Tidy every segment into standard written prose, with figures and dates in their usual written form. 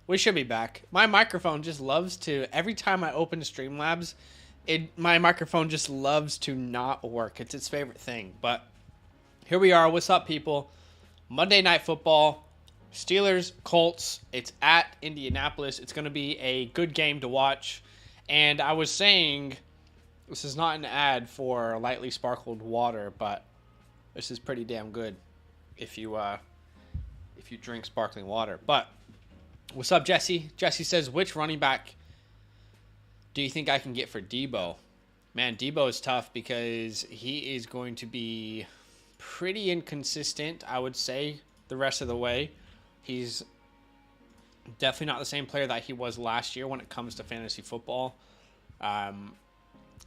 We should be back. My microphone just loves to, every time I open Streamlabs, my microphone just loves to not work. It's its favorite thing. But here we are. What's up, people? Monday Night Football. Steelers, Colts. It's at Indianapolis. It's going to be a good game to watch. And I was saying, this is not an ad for lightly sparkled water, but this is pretty damn good if you drink sparkling water. But what's up, Jesse? Jesse says, which running back do you think I can get for Debo? Man, Debo is tough because he is going to be pretty inconsistent, I would say, the rest of the way. He's definitely not the same player that he was last year when it comes to fantasy football. In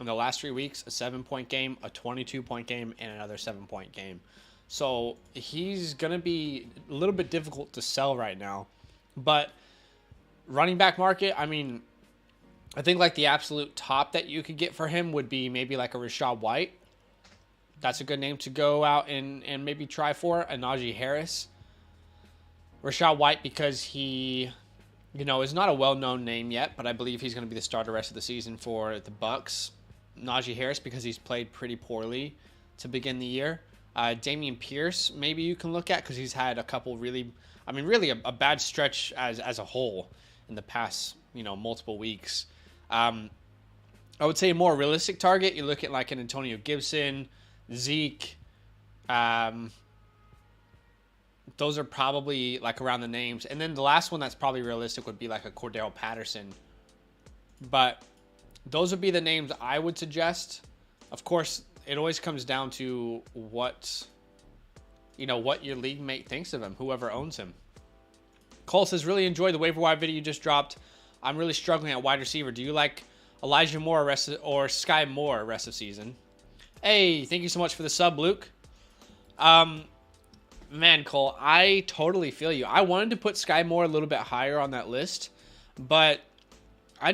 the last 3 weeks, a 7-point game, a 22-point game, and another 7-point game. So he's going to be a little bit difficult to sell right now. But running back market, I mean, I think like the absolute top that you could get for him would be maybe like a Rachaad White. That's a good name to go out and maybe try for. A Najee Harris. Rachaad White because he, is not a well-known name yet, but I believe he's going to be the starter rest of the season for the Bucks. Najee Harris because he's played pretty poorly to begin the year. Dameon Pierce maybe you can look at because he's had a couple really a bad stretch as a whole in the past, multiple weeks. I would say a more realistic target, you look at like an Antonio Gibson, Zeke. Those are probably like around the names. And then the last one that's probably realistic would be like a Cordell Patterson. But those would be the names I would suggest. Of course, it always comes down to what your league mate thinks of him, whoever owns him. Cole says, really enjoyed the waiver wire video you just dropped. I'm really struggling at wide receiver. Do you like Elijah Moore or Sky Moore rest of season? Hey, thank you so much for the sub, Luke. Man, Cole, I totally feel you. I wanted to put Sky Moore a little bit higher on that list, but I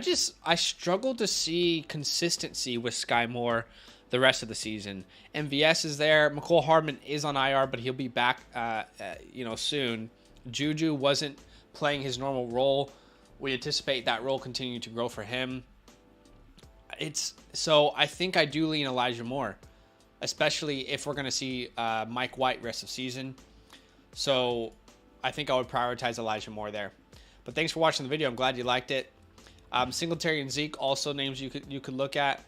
struggle to see consistency with Sky Moore the rest of the season. MVS is there. McCole Hardman is on IR, but he'll be back, soon. Juju wasn't playing his normal role. We anticipate that role continuing to grow for him. So I think I do lean Elijah Moore, especially if we're going to see Mike White rest of season. So I think I would prioritize Elijah Moore there. But thanks for watching the video. I'm glad you liked it. Singletary and Zeke, also names you could look at.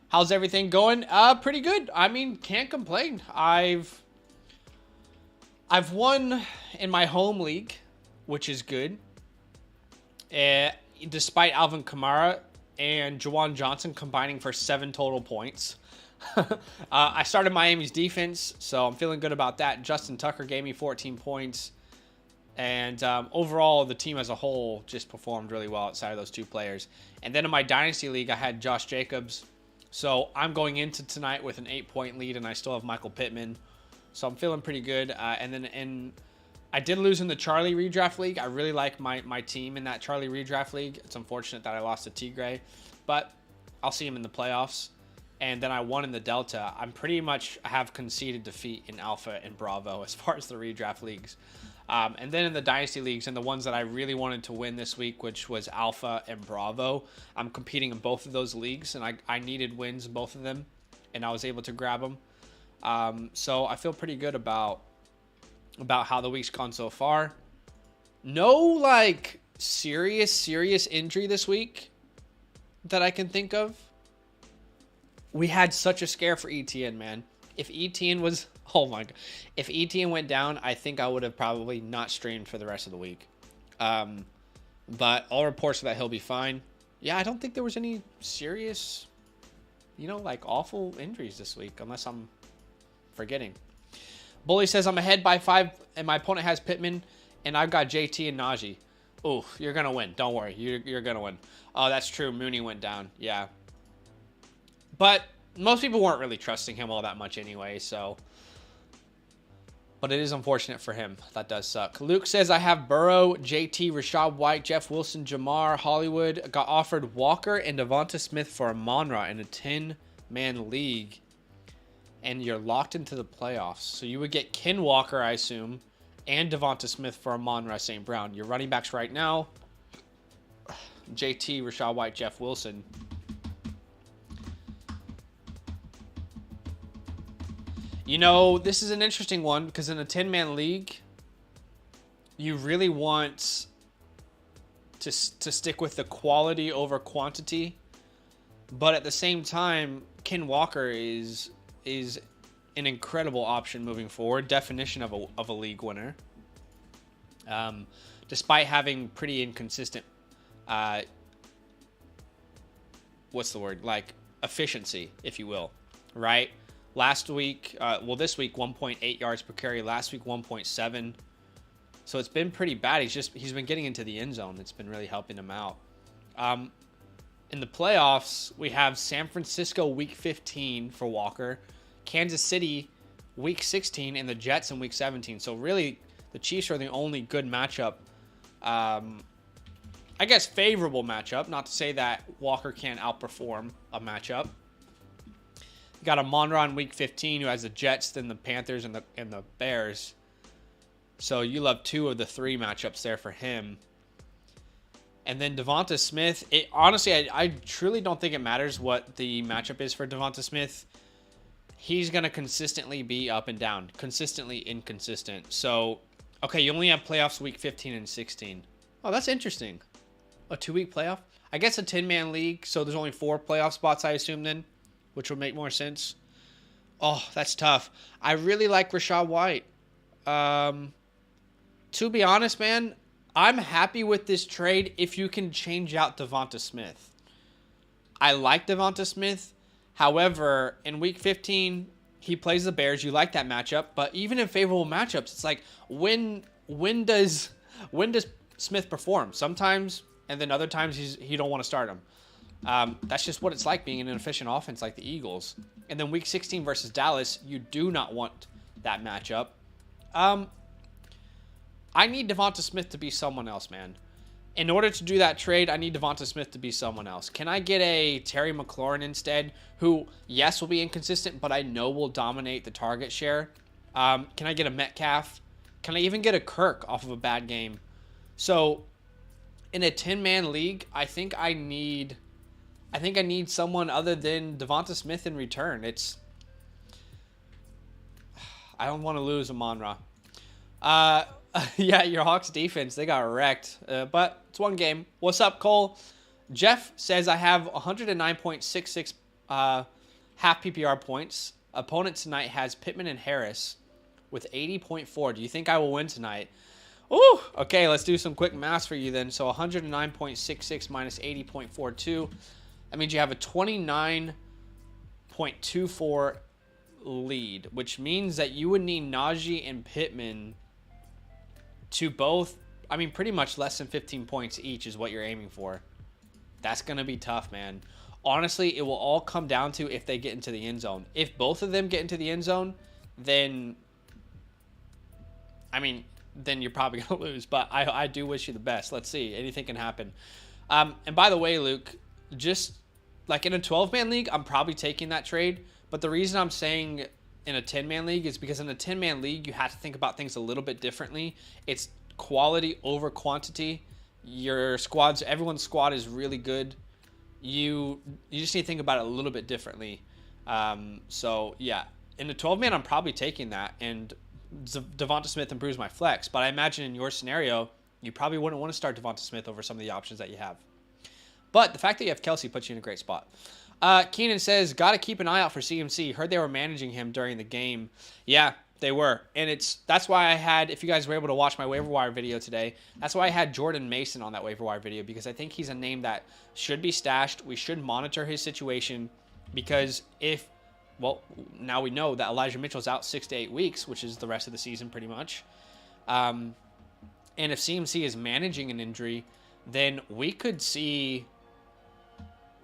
How's everything going? Pretty good. I mean, can't complain. I've won in my home league, which is good. Despite Alvin Kamara and Juwan Johnson combining for 7 total points. I started Miami's defense, so I'm feeling good about that. Justin Tucker gave me 14 points. And overall, the team as a whole just performed really well outside of those 2 players. And then in my Dynasty League, I had Josh Jacobs. So I'm going into tonight with an 8-point lead, and I still have Michael Pittman. So I'm feeling pretty good. And I did lose in the Charlie Redraft League. I really like my team in that Charlie Redraft League. It's unfortunate that I lost to Tigre, but I'll see him in the playoffs. And then I won in the Delta. I'm pretty much have conceded defeat in Alpha and Bravo as far as the redraft leagues. And then in the Dynasty Leagues and the ones that I really wanted to win this week, which was Alpha and Bravo, I'm competing in both of those leagues, and I needed wins in both of them, and I was able to grab them. So I feel pretty good about how the week's gone so far. No, like, serious injury this week that I can think of. We had such a scare for ETN, man. If ETN was, oh my God. If ETN went down, I think I would have probably not streamed for the rest of the week. But all reports are that he'll be fine. Yeah, I don't think there was any serious, like awful injuries this week, unless I'm forgetting. Bully says, I'm ahead by 5, and my opponent has Pittman, and I've got JT and Najee. Ooh, you're going to win. Don't worry. You're going to win. Oh, that's true. Mooney went down. Yeah. But most people weren't really trusting him all that much anyway, so. But it is unfortunate for him. That does suck. Luke says, I have Burrow, JT, Rachaad White, Jeff Wilson, Jamar, Hollywood. Got offered Walker and Devonta Smith for Amon-Ra in a 10-man league. And you're locked into the playoffs. So you would get Ken Walker, I assume, and Devonta Smith for Amon-Ra St. Brown. Your running backs right now, JT, Rachaad White, Jeff Wilson. You know, this is an interesting one because in a 10-man league, you really want to stick with the quality over quantity. But at the same time, Ken Walker is an incredible option moving forward. Definition of a league winner. Despite having pretty inconsistent, what's the word? Like efficiency, if you will, right? Last week, this week, 1.8 yards per carry. Last week, 1.7. So it's been pretty bad. He's been getting into the end zone. It's been really helping him out. In the playoffs, we have San Francisco week 15 for Walker, Kansas City week 16, and the Jets in week 17. So really, the Chiefs are the only good matchup. I guess favorable matchup. Not to say that Walker can't outperform a matchup. You got Amon-Ra in week 15 who has the Jets, then the Panthers, and the Bears. So you love 2 of the 3 matchups there for him. And then Devonta Smith. Honestly, I truly don't think it matters what the matchup is for Devonta Smith. He's going to consistently be up and down. Consistently inconsistent. So, okay, you only have playoffs week 15 and 16. Oh, that's interesting. A 2-week playoff? I guess a 10-man league, so there's only 4 playoff spots, I assume, then, which would make more sense. Oh, that's tough. I really like Rachaad White. To be honest, man, I'm happy with this trade if you can change out Devonta Smith. I like Devonta Smith. However, in week 15, he plays the Bears. You like that matchup. But even in favorable matchups, it's like, when does Smith perform? Sometimes, and then other times you don't want to start him. That's just what it's like being in an efficient offense like the Eagles. And then week 16 versus Dallas, you do not want that matchup. I need Devonta Smith to be someone else, man. In order to do that trade, I need Devonta Smith to be someone else. Can I get a Terry McLaurin instead, who, yes, will be inconsistent, but I know will dominate the target share? Can I get a Metcalf? Can I even get a Kirk off of a bad game? So, in a 10-man league, I think I need someone other than Devonta Smith in return. I don't want to lose Amon-Ra. Yeah, your Hawks defense, they got wrecked. But it's one game. What's up, Cole? Jeff says I have 109.66 half PPR points. Opponent tonight has Pittman and Harris with 80.4. Do you think I will win tonight? Ooh, okay, let's do some quick math for you then. So 109.66 minus 80.42. That means you have a 29.24 lead, which means that you would need Najee and Pittman to both, pretty much less than 15 points each is what you're aiming for. That's going to be tough, man. Honestly, it will all come down to if they get into the end zone. If both of them get into the end zone, then you're probably going to lose. But I do wish you the best. Let's see. Anything can happen. And by the way, Luke, just like in a 12-man league, I'm probably taking that trade. But the reason I'm saying in a 10-man league is because in a 10-man league, you have to think about things a little bit differently. It's quality over quantity. Everyone's squad is really good. You just need to think about it a little bit differently. So, yeah, in the 12-man, I'm probably taking that. And Devonta Smith improves my flex. But I imagine in your scenario, you probably wouldn't want to start Devonta Smith over some of the options that you have. But the fact that you have Kelsey puts you in a great spot. Keenan says, got to keep an eye out for CMC. Heard they were managing him during the game. Yeah, they were. And that's why I had, if you guys were able to watch my waiver wire video today, that's why I had Jordan Mason on that waiver wire video, because I think he's a name that should be stashed. We should monitor his situation, because now we know that Elijah Mitchell's out 6 to 8 weeks, which is the rest of the season pretty much. And if CMC is managing an injury, then we could see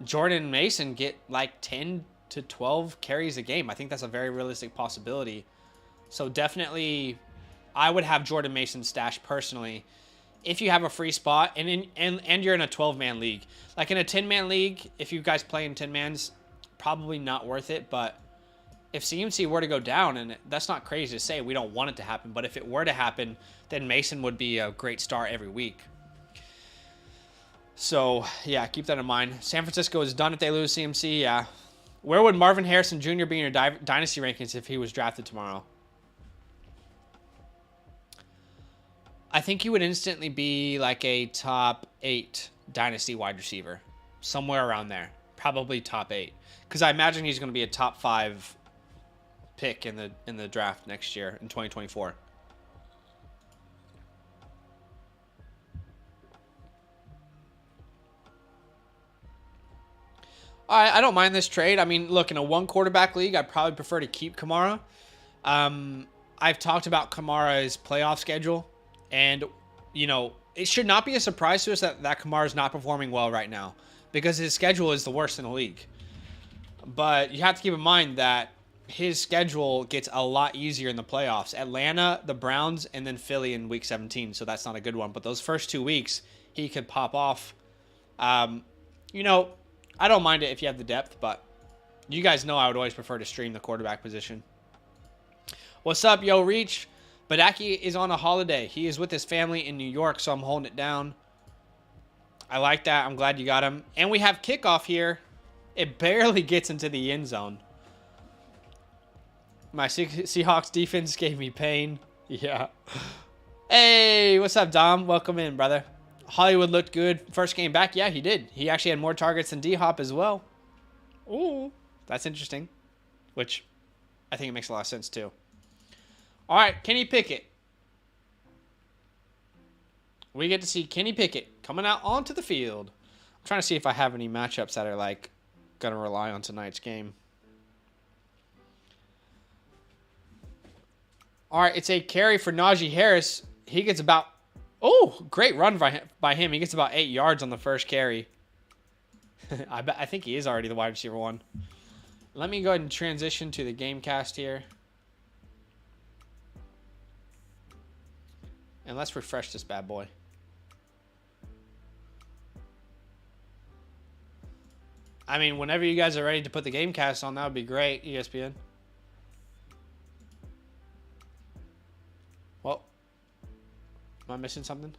Jordan Mason get like 10 to 12 carries a game. I think that's a very realistic possibility. So definitely, I would have Jordan Mason stashed personally if you have a free spot and you're in a 12-man league. Like in a 10-man league, if you guys play in 10 mans, probably not worth it. But if CMC were to go down, and that's not crazy to say, we don't want it to happen, but if it were to happen, then Mason would be a great start every week. So, yeah, keep that in mind. San Francisco is done if they lose CMC, yeah. Where would Marvin Harrison Jr. be in your dynasty rankings if he was drafted tomorrow? I think he would instantly be like a top 8 dynasty wide receiver. Somewhere around there. Probably top 8. Because I imagine he's going to be a top 5 pick in the draft next year in 2024. I don't mind this trade. I mean, look, in a 1 quarterback league, I'd probably prefer to keep Kamara. I've talked about Kamara's playoff schedule, and, you know, it should not be a surprise to us that Kamara's not performing well right now, because his schedule is the worst in the league. But you have to keep in mind that his schedule gets a lot easier in the playoffs. Atlanta, the Browns, and then Philly in week 17, so that's not a good one. But those first 2 weeks, he could pop off. You know, I don't mind it if you have the depth, but you guys know I would always prefer to stream the quarterback position. What's up, yo, Reach? Badaki is on a holiday. He is with his family in New York, so I'm holding it down. I like that. I'm glad you got him. And we have kickoff here. It barely gets into the end zone. My Seahawks defense gave me pain. Yeah. Hey, what's up, Dom? Welcome in, brother. Hollywood looked good. First game back, yeah, he did. He actually had more targets than D-Hop as well. Ooh, that's interesting. Which, I think it makes a lot of sense, too. All right, Kenny Pickett. We get to see Kenny Pickett coming out onto the field. I'm trying to see if I have any matchups that are, like, going to rely on tonight's game. All right, it's a carry for Najee Harris. He gets about... Oh, great run by him. He gets about 8 yards on the first carry. I think he is already the wide receiver 1. Let me go ahead and transition to the game cast here. And let's refresh this bad boy. I mean, whenever you guys are ready to put the game cast on, that would be great, ESPN. Well, am I missing something?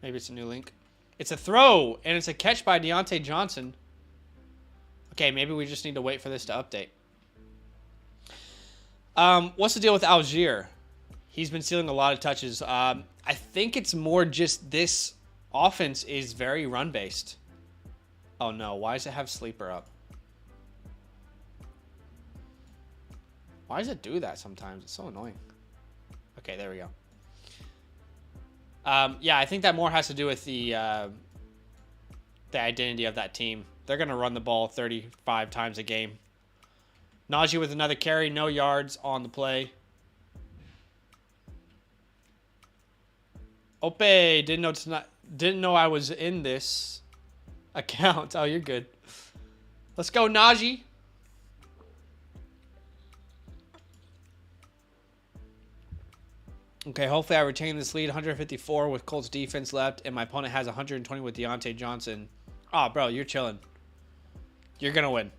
Maybe it's a new link. It's a throw, and it's a catch by Deontay Johnson. Okay, maybe we just need to wait for this to update. What's the deal with Algier? He's been stealing a lot of touches. I think it's more just this offense is very run-based. Oh, no. Why does it have sleeper up? Why does it do that sometimes? It's so annoying. Okay, there we go. Yeah, I think that more has to do with the identity of that team. They're going to run the ball 35 times a game. Najee with another carry, no yards on the play. Ope, didn't know I was in this account. Oh, you're good. Let's go, Najee. Okay, hopefully I retain this lead. 154 with Colts defense left, and my opponent has 120 with Deontay Johnson. Oh, bro, you're chilling. You're going to win.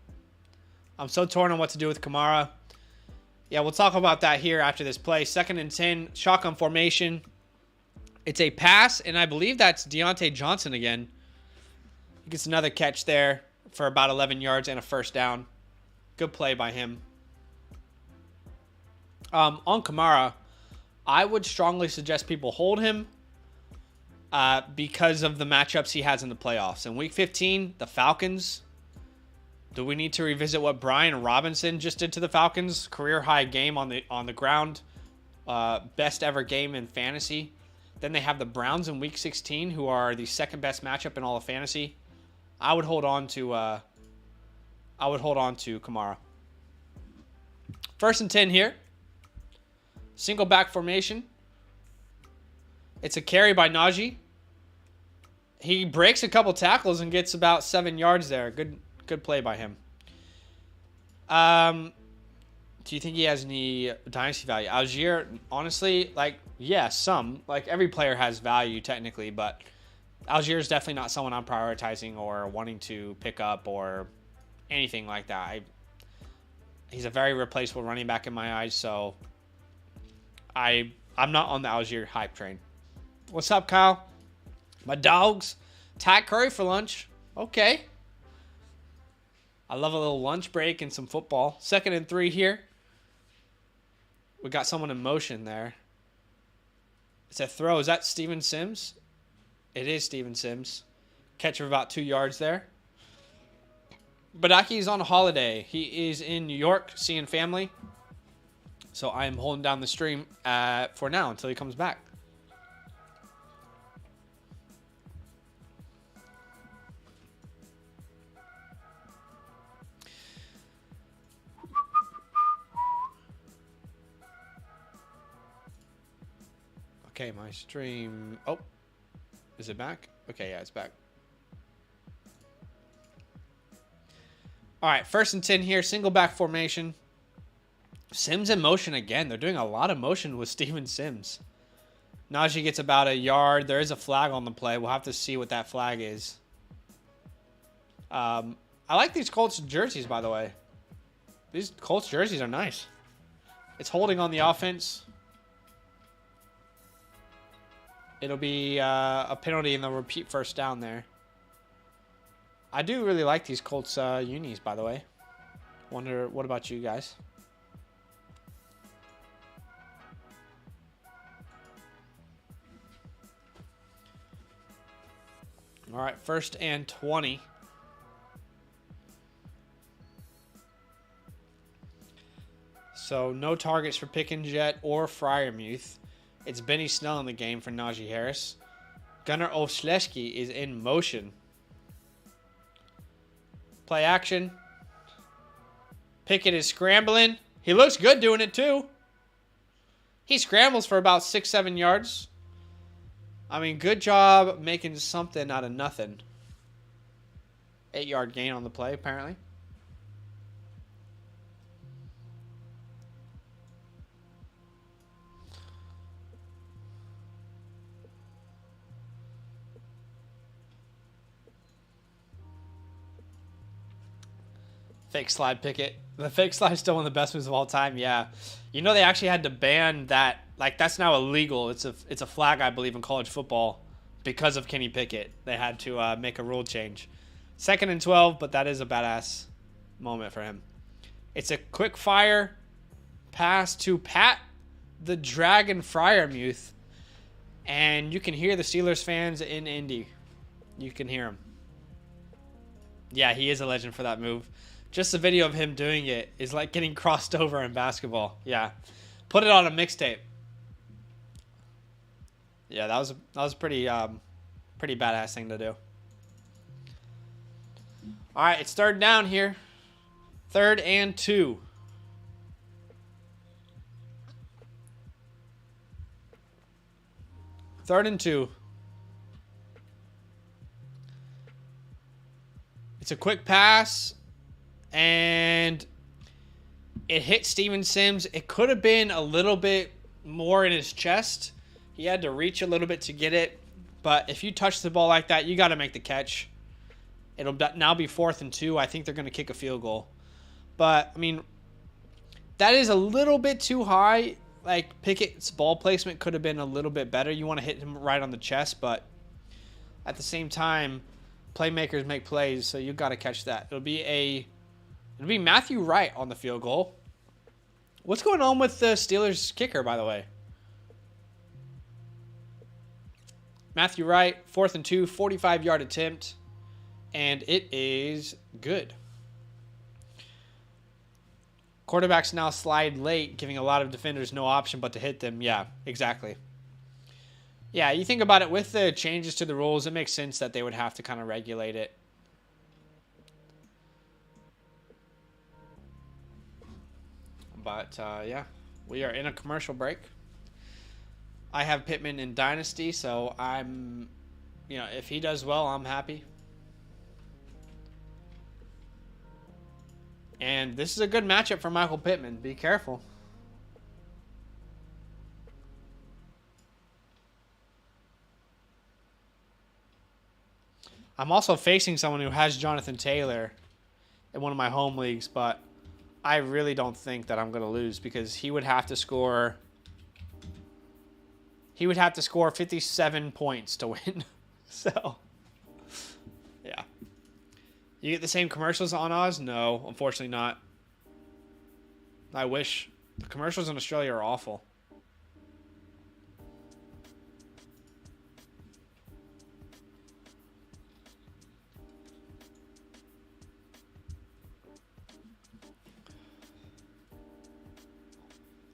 I'm so torn on what to do with Kamara. Yeah, we'll talk about that here after this play. 2nd and 10, shotgun formation. It's a pass, and I believe that's Deontay Johnson again. He gets another catch there for about 11 yards and a first down. Good play by him. On Kamara, I would strongly suggest people hold him because of the matchups he has in the playoffs. In Week 15, the Falcons. Do we need to revisit what Brian Robinson just did to the Falcons? Career high game on the ground. Best ever game in fantasy. Then they have the Browns in Week 16, who are the 2nd best matchup in all of fantasy. I would hold on to Kamara. 1st and 10 here. Single back formation. It's a carry by Najee. He breaks a couple tackles and gets about 7 yards there. Good play by him. Do you think he has any dynasty value? Algier, honestly, like, yeah, some. Like, every player has value technically, but Algier is definitely not someone I'm prioritizing or wanting to pick up or anything like that. He's a very replaceable running back in my eyes, so I'm not on the Algier hype train. What's up, Kyle? My dogs. Pat Curry for lunch. Okay. I love a little lunch break and some football. 2nd and 3 here. We got someone in motion there. It's a throw. Is that Steven Sims? It is Steven Sims. Catch of about 2 yards there. Badaki's on a holiday. He is in New York seeing family. So I am holding down the stream for now until he comes back. Okay, my stream. Oh, is it back? Okay, yeah, it's back. All right, 1st and 10 here. Single back formation. Sims in motion again. They're doing a lot of motion with Steven Sims. Najee gets about a yard. There is a flag on the play. We'll have to see what that flag is. I like these Colts jerseys, by the way. These Colts jerseys are nice. It's holding on the offense. It'll be a penalty and they'll repeat 1st down there. I do really like these Colts unis, by the way. Wonder, what about you guys? All right, 1st and 20. So no targets for Pick Ems yet or Freiermuth. It's Benny Snell in the game for Najee Harris. Gunnar Olszewski is in motion. Play action. Pickett is scrambling. He looks good doing it too. He scrambles for about 6-7 yards. I mean, good job making something out of nothing. 8-yard gain on the play, apparently. Fake slide Pickett. The fake slide is still one of the best moves of all time. Yeah. You know, they actually had to ban that. Like, that's now illegal. It's a flag, I believe, in college football because of Kenny Pickett. They had to make a rule change. 2nd and 12, but that is a badass moment for him. It's a quick fire pass to Pat the Dragon Freiermuth. And you can hear the Steelers fans in Indy. You can hear them. Yeah, he is a legend for that move. Just the video of him doing it is like getting crossed over in basketball. Yeah. Put it on a mixtape. Yeah, that was pretty pretty badass thing to do. All right, it's 3rd down here. 3rd and 2. Third and 2. It's a quick pass. And it hit Steven Sims. It could have been a little bit more in his chest. He had to reach a little bit to get it. But if you touch the ball like that, you got to make the catch. It'll now be 4th and 2. I think they're going to kick a field goal. But, I mean, that is a little bit too high. Like, Pickett's ball placement could have been a little bit better. You want to hit him right on the chest. But at the same time, playmakers make plays, so you got to catch that. It'll be Matthew Wright on the field goal. What's going on with the Steelers kicker, by the way? Matthew Wright, 4th and 2, 45-yard attempt. And it is good. Quarterbacks now slide late, giving a lot of defenders no option but to hit them. Yeah, exactly. Yeah, you think about it, with the changes to the rules, it makes sense that they would have to kind of regulate it. But, yeah, we are in a commercial break. I have Pittman in Dynasty, so I'm, if he does well, I'm happy. And this is a good matchup for Michael Pittman. Be careful. I'm also facing someone who has Jonathan Taylor in one of my home leagues, but I really don't think that I'm going to lose because he would have to score 57 points to win. So, yeah. You get the same commercials on Oz? No, unfortunately not. I wish. The commercials in Australia are awful.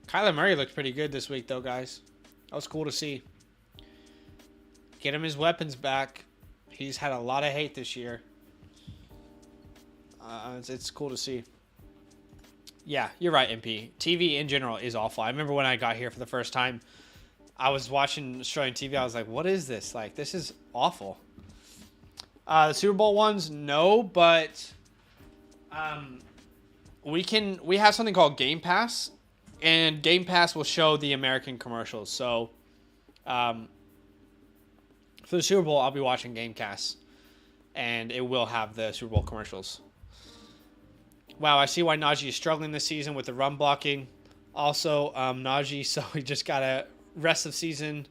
Kyler Murray looked pretty good this week, though, guys. That was cool to see. Get him his weapons back. He's had a lot of hate this year. It's cool to see. Yeah, you're right, MP. TV in general is awful. I remember when I got here for the first time, I was watching Australian TV. I was like, what is this? Like, this is awful. The Super Bowl ones, no, but we have something called Game Pass, and Game Pass will show the American commercials. So, for the Super Bowl, I'll be watching Game Pass, and it will have the Super Bowl commercials. Wow, I see why Najee is struggling this season with the run blocking. Also, Najee, so he just got a rest of season.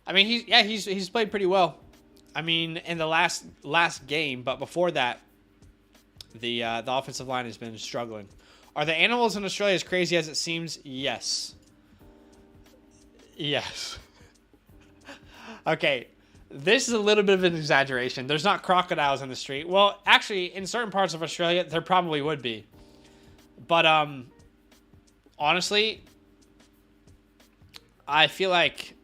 I mean, he's played pretty well. I mean, in the last game, but before that, the offensive line has been struggling. Are the animals in Australia as crazy as it seems? Yes. Yes. Okay. This is a little bit of an exaggeration. There's not crocodiles in the street. Well, actually, in certain parts of Australia, there probably would be. But, honestly, I feel like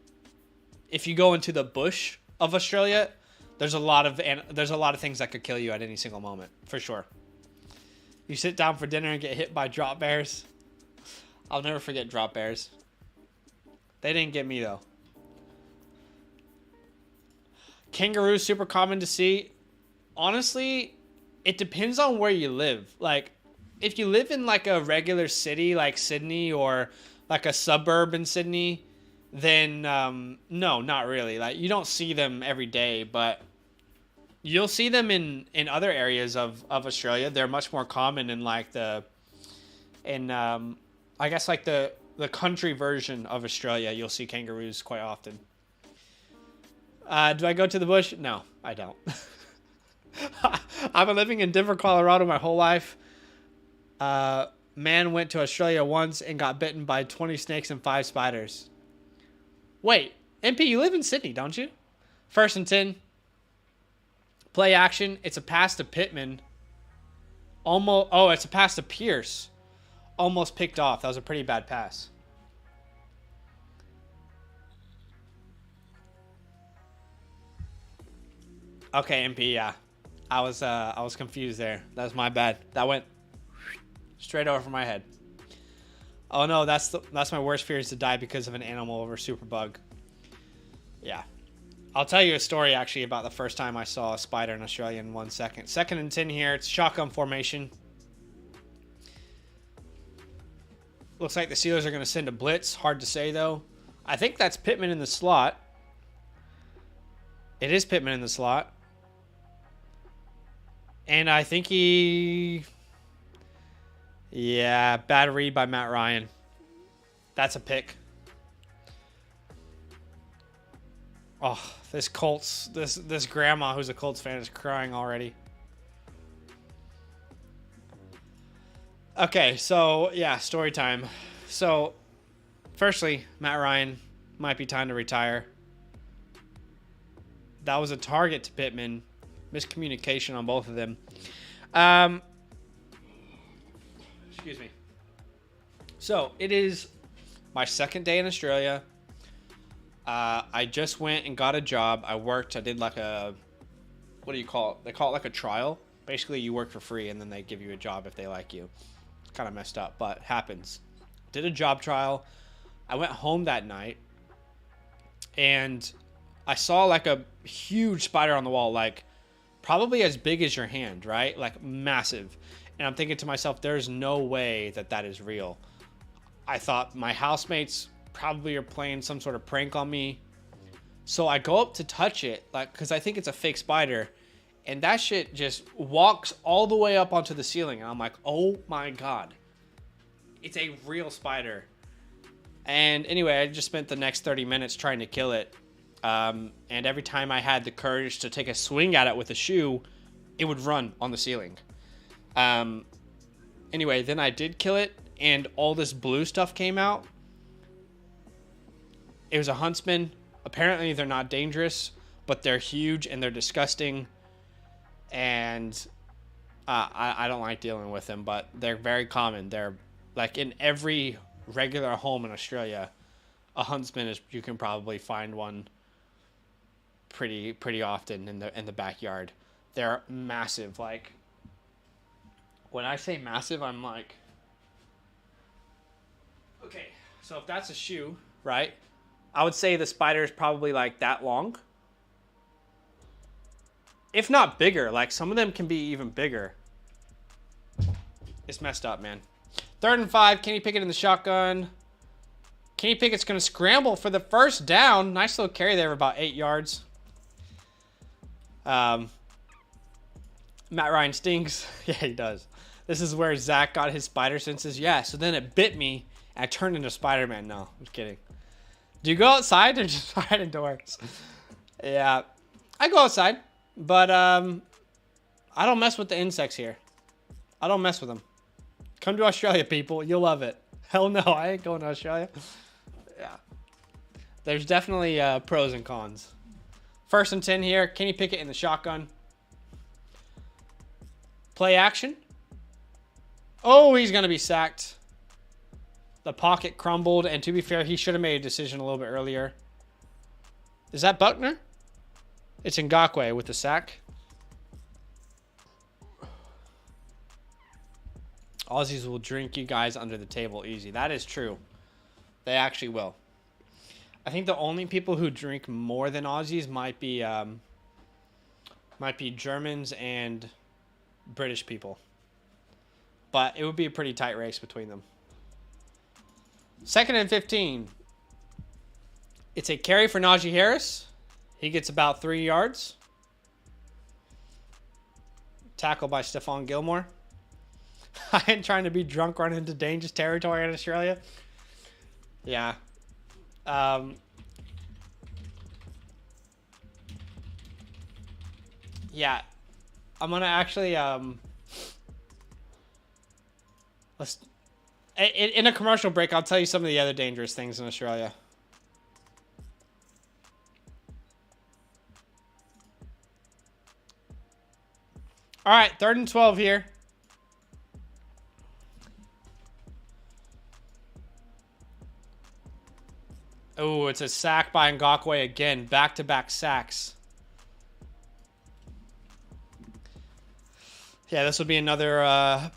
if you go into the bush of Australia, there's a lot of things that could kill you at any single moment, for sure. You sit down for dinner and get hit by drop bears. I'll never forget drop bears. They didn't get me, though. Kangaroos, super common to see. Honestly, it depends on where you live. Like, if you live in like a regular city like Sydney or like a suburb in Sydney, then no, not really. Like, you don't see them every day, but you'll see them in other areas of Australia. They're much more common in like I guess like the country version of Australia. You'll see kangaroos quite often. Do I go to the bush? No, I don't. I've been living in Denver, Colorado my whole life. Man went to Australia once and got bitten by 20 snakes and 5 spiders. Wait, MP, you live in Sydney, don't you? 1st and 10. Play action. It's a pass to Pittman. It's a pass to Pierce. Almost picked off. That was a pretty bad pass. Okay, MP, yeah. I was confused there. That was my bad. That went straight over my head. Oh no, that's my worst fear, is to die because of an animal over superbug. Yeah. I'll tell you a story actually about the first time I saw a spider in Australia in 1 second. 2nd and 10 here. It's shotgun formation. Looks like the Steelers are going to send a blitz. Hard to say though. I think that's Pittman in the slot. It is Pittman in the slot. And I think yeah, bad read by Matt Ryan. That's a pick. Oh, this Colts, this grandma who's a Colts fan is crying already. Okay, so yeah, story time. So, firstly, Matt Ryan, might be time to retire. That was a target to Pittman. Miscommunication on both of them. Excuse me. So, it is my 2nd day in Australia. I just went and got a job. I worked. I did like a, what do you call it? They call it like a trial. Basically, you work for free and then they give you a job if they like you. It's kind of messed up, but it happens. Did a job trial. I went home that night and I saw like a huge spider on the wall, like probably as big as your hand, right? Like massive. And I'm thinking to myself, there's no way that is real. I thought my housemates probably are playing some sort of prank on me. So I go up to touch it, like, because I think it's a fake spider. And that shit just walks all the way up onto the ceiling. And I'm like, oh my God. It's a real spider. And anyway, I just spent the next 30 minutes trying to kill it. And every time I had the courage to take a swing at it with a shoe, it would run on the ceiling. Anyway, then I did kill it, and all this blue stuff came out. It was a huntsman. Apparently, they're not dangerous, but they're huge and they're disgusting. And I don't like dealing with them, but they're very common. They're like in every regular home in Australia. A huntsman is, you can probably find one pretty often in the backyard. They're massive. Like, when I say massive, I'm like, okay, so if that's a shoe, right? I would say the spider is probably like that long. If not bigger, like some of them can be even bigger. It's messed up, man. 3rd and 5, Kenny Pickett in the shotgun. Kenny Pickett's going to scramble for the first down. Nice little carry there of about 8 yards. Matt Ryan stinks. Yeah, he does. This is where Zach got his spider senses. Yeah, so then it bit me and I turned into Spider-Man. No, I'm just kidding. Do you go outside or just hide indoors? Yeah, I go outside, but I don't mess with the insects here. I don't mess with them. Come to Australia, people. You'll love it. Hell no, I ain't going to Australia. Yeah. There's definitely pros and cons. 1st and 10 here. Kenny Pickett in the shotgun. Play action. Oh, he's going to be sacked. The pocket crumbled, and to be fair, he should have made a decision a little bit earlier. Is that Buckner? It's Ngakoue with the sack. Aussies will drink you guys under the table easy. That is true. They actually will. I think the only people who drink more than Aussies might be Germans and British people. But it would be a pretty tight race between them. 2nd and 15. It's a carry for Najee Harris. He gets about 3 yards. Tackle by Stephon Gilmore. I ain't trying to be drunk running into dangerous territory in Australia. Yeah. Yeah. I'm going to actually... in a commercial break, I'll tell you some of the other dangerous things in Australia. All right, 3rd and 12 here. Oh, it's a sack by Ngakoue again. Back-to-back sacks. Yeah, this would be another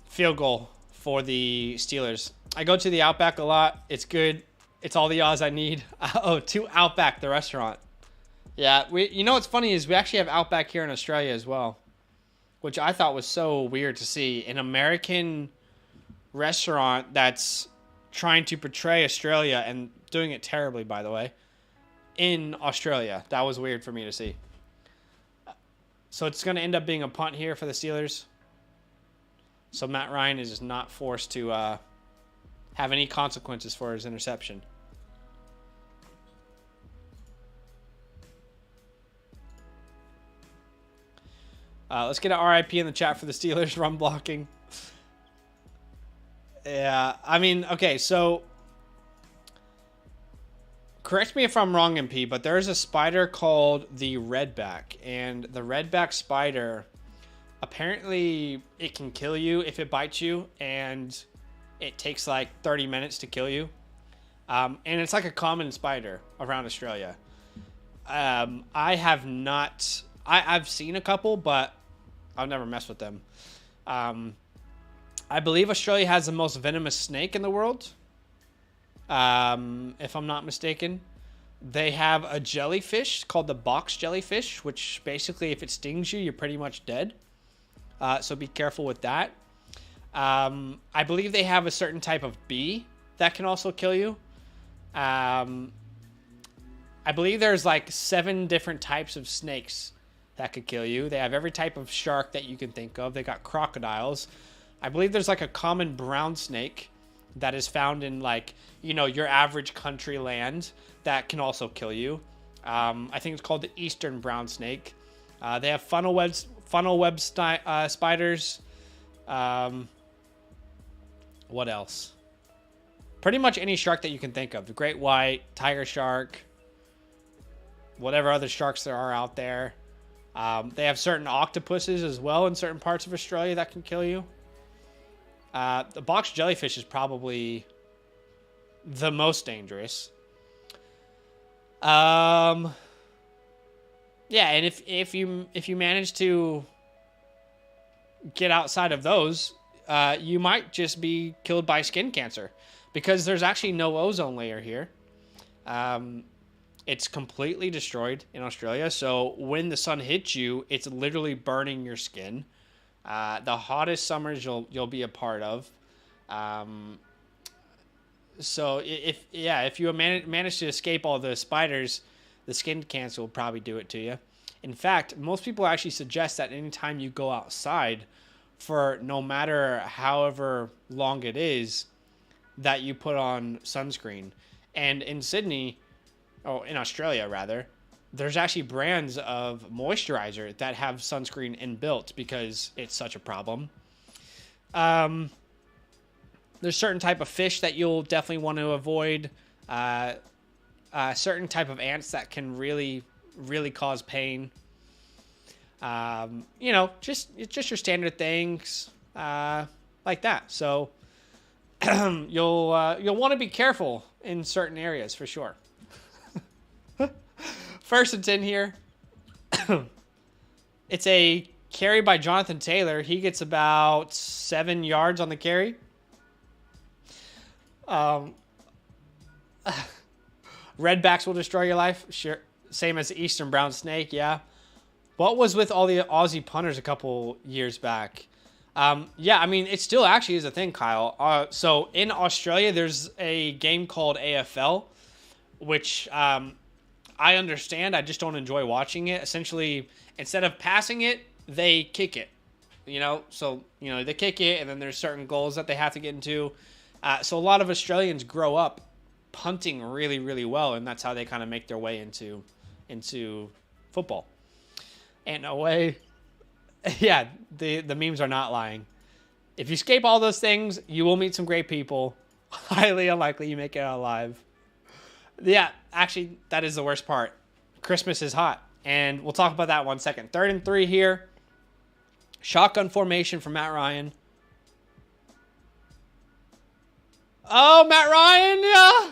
field goal for the Steelers. I go to the Outback a lot. It's good. It's all the odds I need. Oh, to Outback, the restaurant. Yeah, you know what's funny is we actually have Outback here in Australia as well, which I thought was so weird to see. An American restaurant that's trying to portray Australia and doing it terribly, by the way, in Australia. That was weird for me to see. So it's going to end up being a punt here for the Steelers. So Matt Ryan is just not forced to have any consequences for his interception. Let's get an RIP in the chat for the Steelers run blocking. Yeah, I mean, okay, so correct me if I'm wrong, MP, but there's a spider called the redback, and the redback spider, apparently it can kill you if it bites you, and it takes like 30 minutes to kill you. And it's like a common spider around Australia. I've seen a couple, but I've never messed with them. I believe Australia has the most venomous snake in the world. If I'm not mistaken. They have a jellyfish called the box jellyfish, which basically if it stings you, you're pretty much dead. So be careful with that. I believe they have a certain type of bee that can also kill you. I believe there's like 7 different types of snakes that could kill you. They have every type of shark that you can think of. They got crocodiles. I believe there's like a common brown snake that is found in like, you know, your average country land that can also kill you. I think it's called the Eastern brown snake. They have funnel web spiders. What else? Pretty much any shark that you can think of. The great white, tiger shark, whatever other sharks there are out there. They have certain octopuses as well in certain parts of Australia that can kill you. The box jellyfish is probably the most dangerous. Yeah, and if you manage to get outside of those, you might just be killed by skin cancer, because there's actually no ozone layer here. It's completely destroyed in Australia, so when the sun hits you, it's literally burning your skin. The hottest summers you'll be a part of. So if you manage to escape all the spiders, the skin cancer will probably do it to you. In fact, most people actually suggest that anytime you go outside, for no matter however long it is, that you put on sunscreen. And in in Australia rather, there's actually brands of moisturizer that have sunscreen inbuilt because it's such a problem. There's certain type of fish that you'll definitely want to avoid. Certain type of ants that can really, really cause pain. Just your standard things like that. So you'll want to be careful in certain areas for sure. First and 10 here. It's a carry by Jonathan Taylor. He gets about 7 yards on the carry. Redbacks will destroy your life. Sure. Same as the Eastern brown snake. Yeah. What was with all the Aussie punters a couple years back? Yeah, I mean, it still actually is a thing, Kyle. So in Australia, there's a game called AFL, which I understand. I just don't enjoy watching it. Essentially, instead of passing it, they kick it. So they kick it, and then there's certain goals that they have to get into. So a lot of Australians grow up punting really, really well, and that's how they kind of make their way into football. And no way, yeah, the memes are not lying. If you escape all those things, you will meet some great people. Highly unlikely you make it out alive. Yeah, actually, that is the worst part. Christmas is hot, and we'll talk about that 1 second. 3rd and 3 here. Shotgun formation for Matt Ryan. Oh, Matt Ryan, yeah.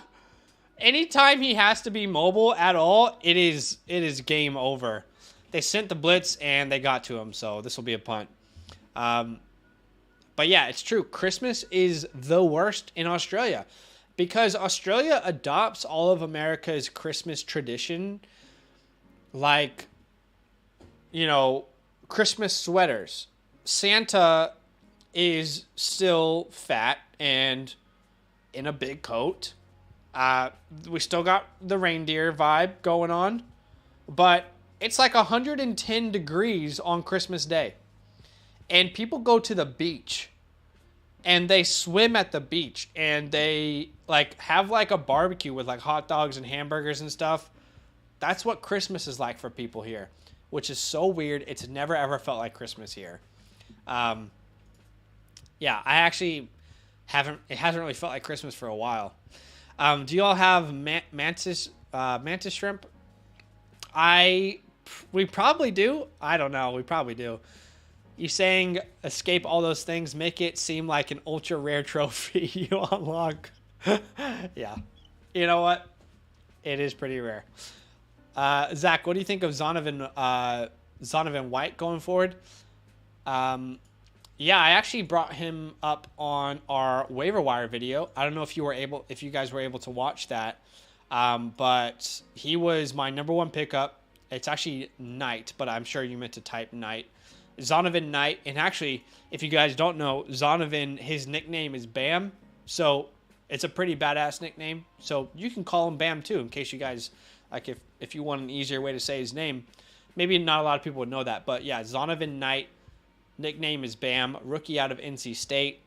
Anytime he has to be mobile at all, it is game over. They sent the blitz, and they got to him, so this will be a punt. But yeah, it's true. Christmas is the worst in Australia because Australia adopts all of America's Christmas tradition, like, Christmas sweaters. Santa is still fat and in a big coat. We still got the reindeer vibe going on, but it's like 110 degrees on Christmas Day. And people go to the beach and they swim at the beach and they have a barbecue with hot dogs and hamburgers and stuff. That's what Christmas is like for people here, which is so weird. It's never ever felt like Christmas here. Yeah, I actually it hasn't really felt like Christmas for a while. Do you all have mantis shrimp? We probably do. I don't know. We probably do. You saying escape all those things, make it seem like an ultra rare trophy you unlock. Yeah. You know what? It is pretty rare. Zach, what do you think of Zonovan White going forward? Yeah, I actually brought him up on our waiver wire video. I don't know if you guys were able to watch that. But he was my number 1 pickup. It's actually Knight, but I'm sure you meant to type Knight. Zonovan Knight. And actually, if you guys don't know, Zonovan, his nickname is Bam. So it's a pretty badass nickname. So you can call him Bam too, in case you guys, if you want an easier way to say his name. Maybe not a lot of people would know that. But yeah, Zonovan Knight, nickname is Bam. Rookie out of NC State.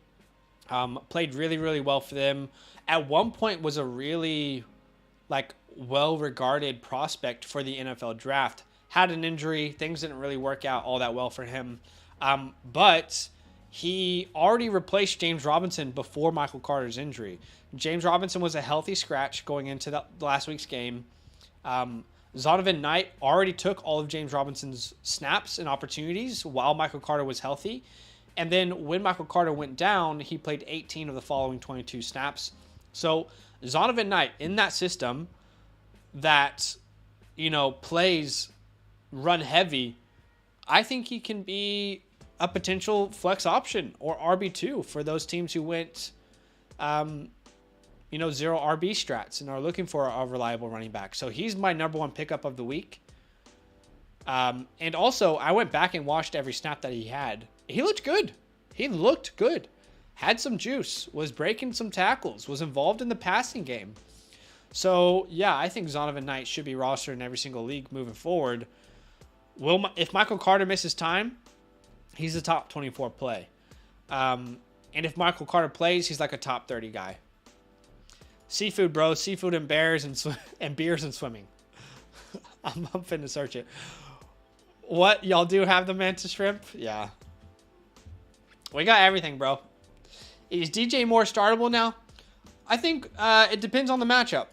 Played really, really well for them. At one point was a really like well-regarded prospect for the NFL draft. Had an injury. Things didn't really work out all that well for him. But he already replaced James Robinson before Michael Carter's injury. James Robinson was a healthy scratch going into the last week's game. Zonovan Knight already took all of James Robinson's snaps and opportunities while Michael Carter was healthy. And then when Michael Carter went down, he played 18 of the following 22 snaps. So Zonovan Knight in that system that, plays run heavy, I think he can be a potential flex option or RB2 for those teams who went, zero RB strats and are looking for a reliable running back. So he's my number one pickup of the week. And also, I went back and watched every snap that he had. He looked good. Had some juice, was breaking some tackles, was involved in the passing game. So, yeah, I think Zonovan Knight should be rostered in every single league moving forward. If Michael Carter misses time, he's a top 24 play. And if Michael Carter plays, he's like a top 30 guy. Seafood, bro. Seafood and bears and beers and swimming. I'm finna search it. What? Y'all do have the mantis shrimp? Yeah. We got everything, bro. Is DJ Moore startable now? I think it depends on the matchup.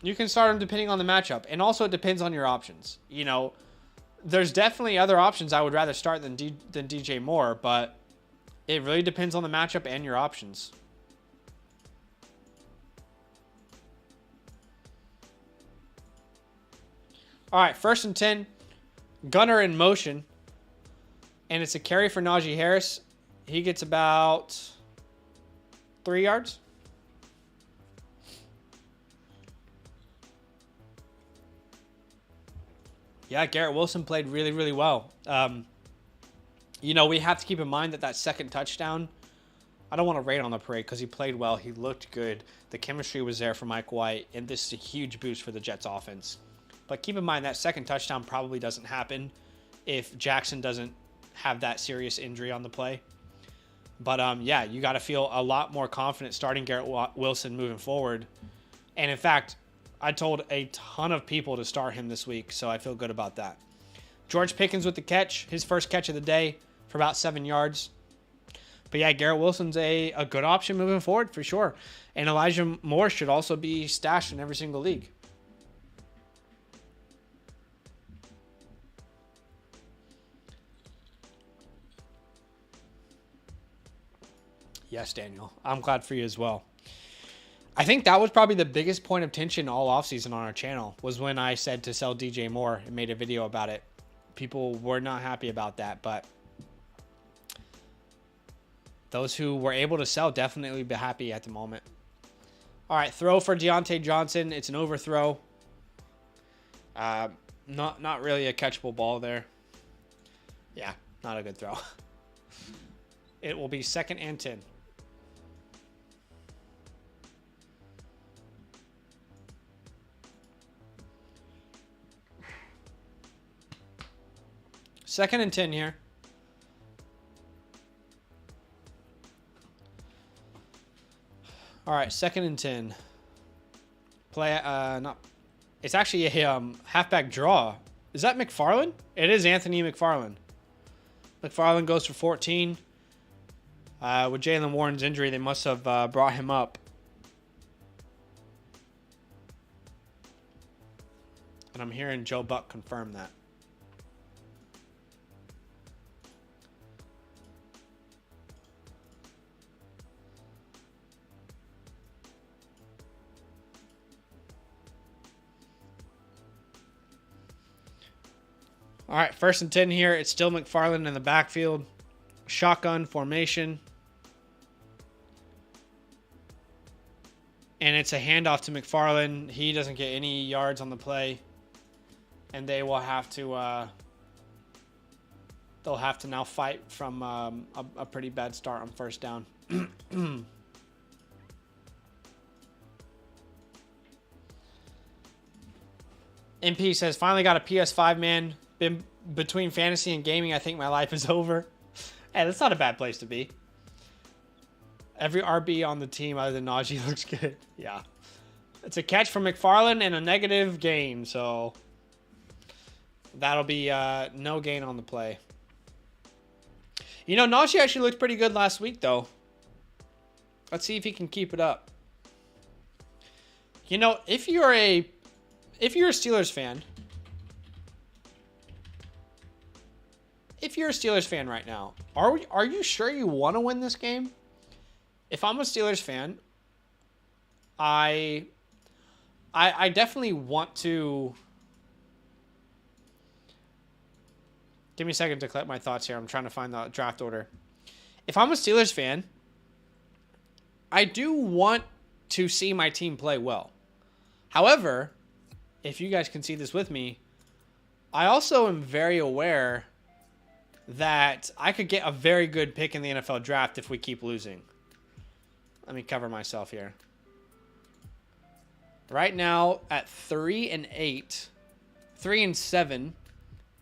You can start him depending on the matchup. And also it depends on your options. There's definitely other options I would rather start than DJ Moore, but it really depends on the matchup and your options. All right, 1st and 10. Gunner in motion. And it's a carry for Najee Harris. He gets about 3 yards. Yeah, Garrett Wilson played really, really well. We have to keep in mind that second touchdown, I don't want to rate on the parade because he played well. He looked good. The chemistry was there for Mike White, and this is a huge boost for the Jets offense. But keep in mind that second touchdown probably doesn't happen if Jackson doesn't have that serious injury on the play. But, you got to feel a lot more confident starting Garrett Wilson moving forward. And, in fact, I told a ton of people to start him this week, so I feel good about that. George Pickens with the catch, his first catch of the day for about 7 yards. But, yeah, Garrett Wilson's a good option moving forward for sure. And Elijah Moore should also be stashed in every single league. Yes, Daniel. I'm glad for you as well. I think that was probably the biggest point of tension all offseason on our channel was when I said to sell DJ Moore and made a video about it. People were not happy about that, but those who were able to sell definitely be happy at the moment. All right, throw for Deontay Johnson. It's an overthrow. Not really a catchable ball there. Yeah, not a good throw. It will be 2nd and 10. Second and 10 here. All right, 2nd and 10. Play, it's actually a halfback draw. Is that McFarland? It is Anthony McFarland. McFarland goes for 14. With Jaylen Warren's injury, they must have brought him up. And I'm hearing Joe Buck confirm that. All right, 1st and 10 here. It's still McFarland in the backfield. Shotgun formation. And it's a handoff to McFarland. He doesn't get any yards on the play. And they will have to they'll have to now fight from a pretty bad start on 1st down. MP says, finally got a PS5, man. Been between fantasy and gaming, I think my life is over. Hey, that's not a bad place to be. Every RB on the team other than Najee looks good. Yeah. It's a catch from McFarland and a negative gain, so that'll be no gain on the play. You know, Najee actually looked pretty good last week, though. Let's see if he can keep it up. You know, if you're a Steelers fan, right now, are you sure you want to win this game? If I'm a Steelers fan, I definitely want to. Give me a second to collect my thoughts here. I'm trying to find the draft order. If I'm a Steelers fan, I do want to see my team play well. However, if you guys can see this with me, I also am very aware that I could get a very good pick in the NFL draft if we keep losing. Let me cover myself here. Right now, at 3-8, 3-7,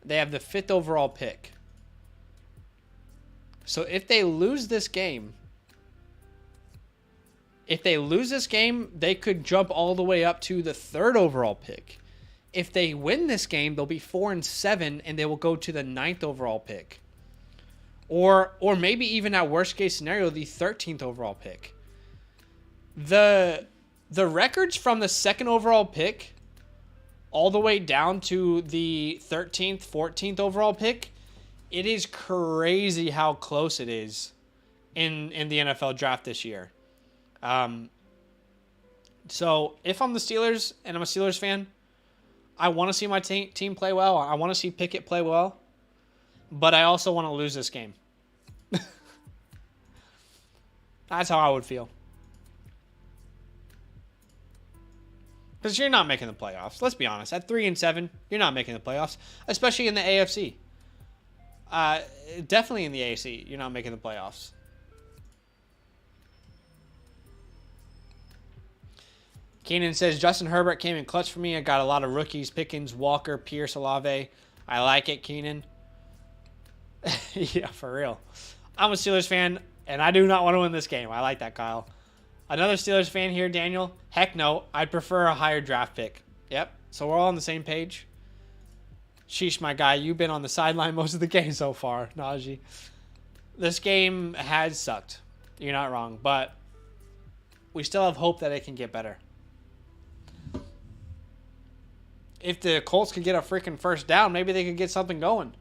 they have the 5th overall pick. So if they lose this game, they could jump all the way up to the 3rd overall pick. If they win this game, they'll be 4-7, and they will go to the 9th overall pick. Or maybe even at worst case scenario, the 13th overall pick. The records from the 2nd overall pick all the way down to the 13th, 14th overall pick, it is crazy how close it is in the NFL draft this year. So if I'm the Steelers and I'm a Steelers fan, I want to see my team play well. I want to see Pickett play well, but I also want to lose this game. That's how I would feel. Because you're not making the playoffs. Let's be honest. At 3-7, you're not making the playoffs, especially in the AFC. Definitely in the AFC, you're not making the playoffs. Keenan says, Justin Herbert came in clutch for me. I got a lot of rookies, Pickens, Walker, Pierce, Olave. I like it, Keenan. Yeah, for real. I'm a Steelers fan, and I do not want to win this game. I like that, Kyle. Another Steelers fan here, Daniel. Heck no, I'd prefer a higher draft pick. Yep, so we're all on the same page. Sheesh, my guy, you've been on the sideline most of the game so far, Najee. This game has sucked. You're not wrong, but we still have hope that it can get better. If the Colts could get a freaking first down, maybe they could get something going.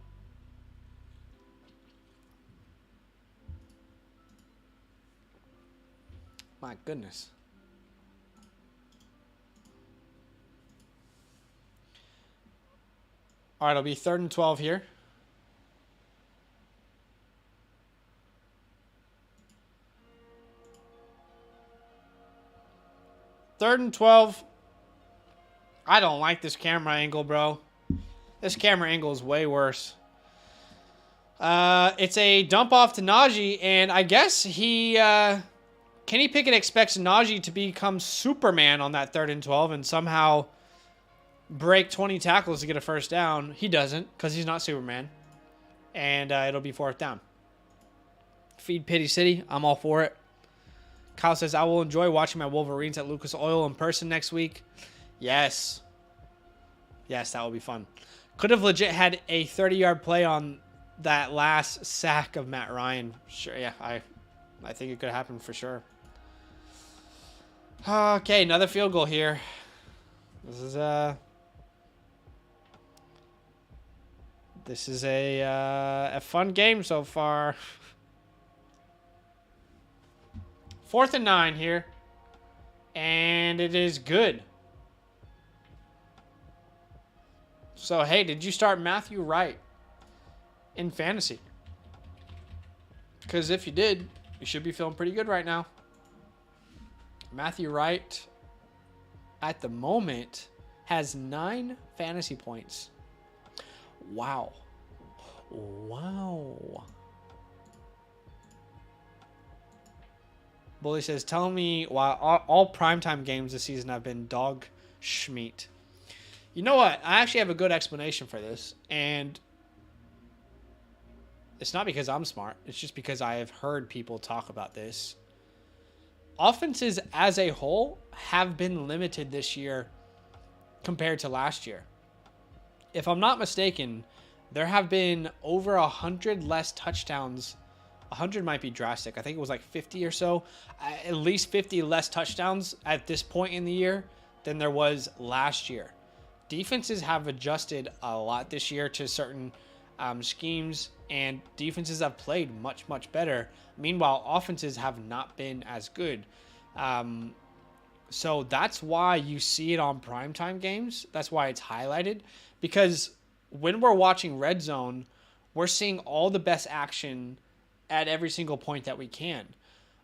My goodness. All right, it'll be 3rd and 12 here. Third and 12. I don't like this camera angle, bro. This camera angle is way worse. It's a dump off to Najee, and I guess Kenny Pickett expects Najee to become Superman on that 3rd and 12 and somehow break 20 tackles to get a first down. He doesn't, because he's not Superman. And it'll be 4th down. Feed Pity City. I'm all for it. Kyle says, I will enjoy watching my Wolverines at Lucas Oil in person next week. Yes. Yes, that will be fun. Could have legit had a 30-yard play on that last sack of Matt Ryan. Sure, yeah, I think it could happen for sure. Okay, another field goal here. This is a fun game so far. 4th and 9 here. And it is good. So, hey, did you start Matthew Wright in fantasy? Because if you did, you should be feeling pretty good right now. Matthew Wright, at the moment, has 9 fantasy points. Wow. Wow. Bully says, tell me why all primetime games this season have been dog schmeat. You know what? I actually have a good explanation for this. And it's not because I'm smart. It's just because I have heard people talk about this. offenses as a whole have been limited this year compared to last year. If I'm not mistaken, there have been over 100 less touchdowns. 100 might be drastic. I think it was like 50 or so. At least 50 less touchdowns at this point in the year than there was last year. Defenses have adjusted a lot this year to certain schemes, and defenses have played much, much better. Meanwhile, offenses have not been as good. So that's why you see it on primetime games. That's why it's highlighted. Because when we're watching Red Zone, we're seeing all the best action at every single point that we can.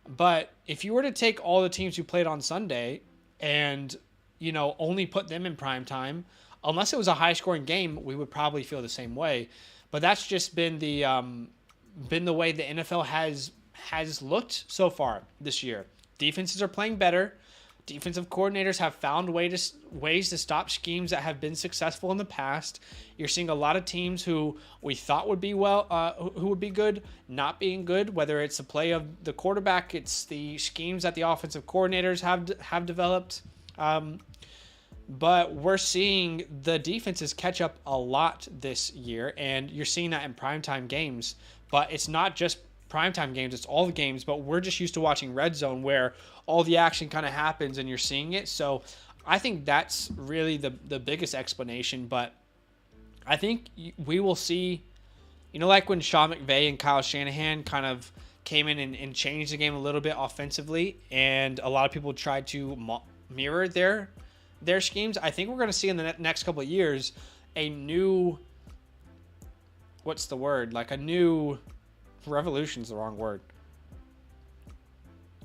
But if you were to take all the teams who played on Sunday and, only put them in primetime, unless it was a high-scoring game, we would probably feel the same way. But that's just been the way the NFL has looked so far this year. Defenses are playing better. Defensive coordinators have found ways to stop schemes that have been successful in the past. You're seeing a lot of teams who we thought would be who would be good, not being good. Whether it's the play of the quarterback, it's the schemes that the offensive coordinators have developed. But we're seeing the defenses catch up a lot this year, and you're seeing that in primetime games. But it's not just primetime games, it's all the games, but we're just used to watching Red Zone where all the action kind of happens and you're seeing it. So I think that's really the biggest explanation. But I think we will see, like when Sean McVay and Kyle Shanahan kind of came in and changed the game a little bit offensively, and a lot of people tried to mirror their schemes. I think we're going to see in the next couple of years a new, revolution's the wrong word.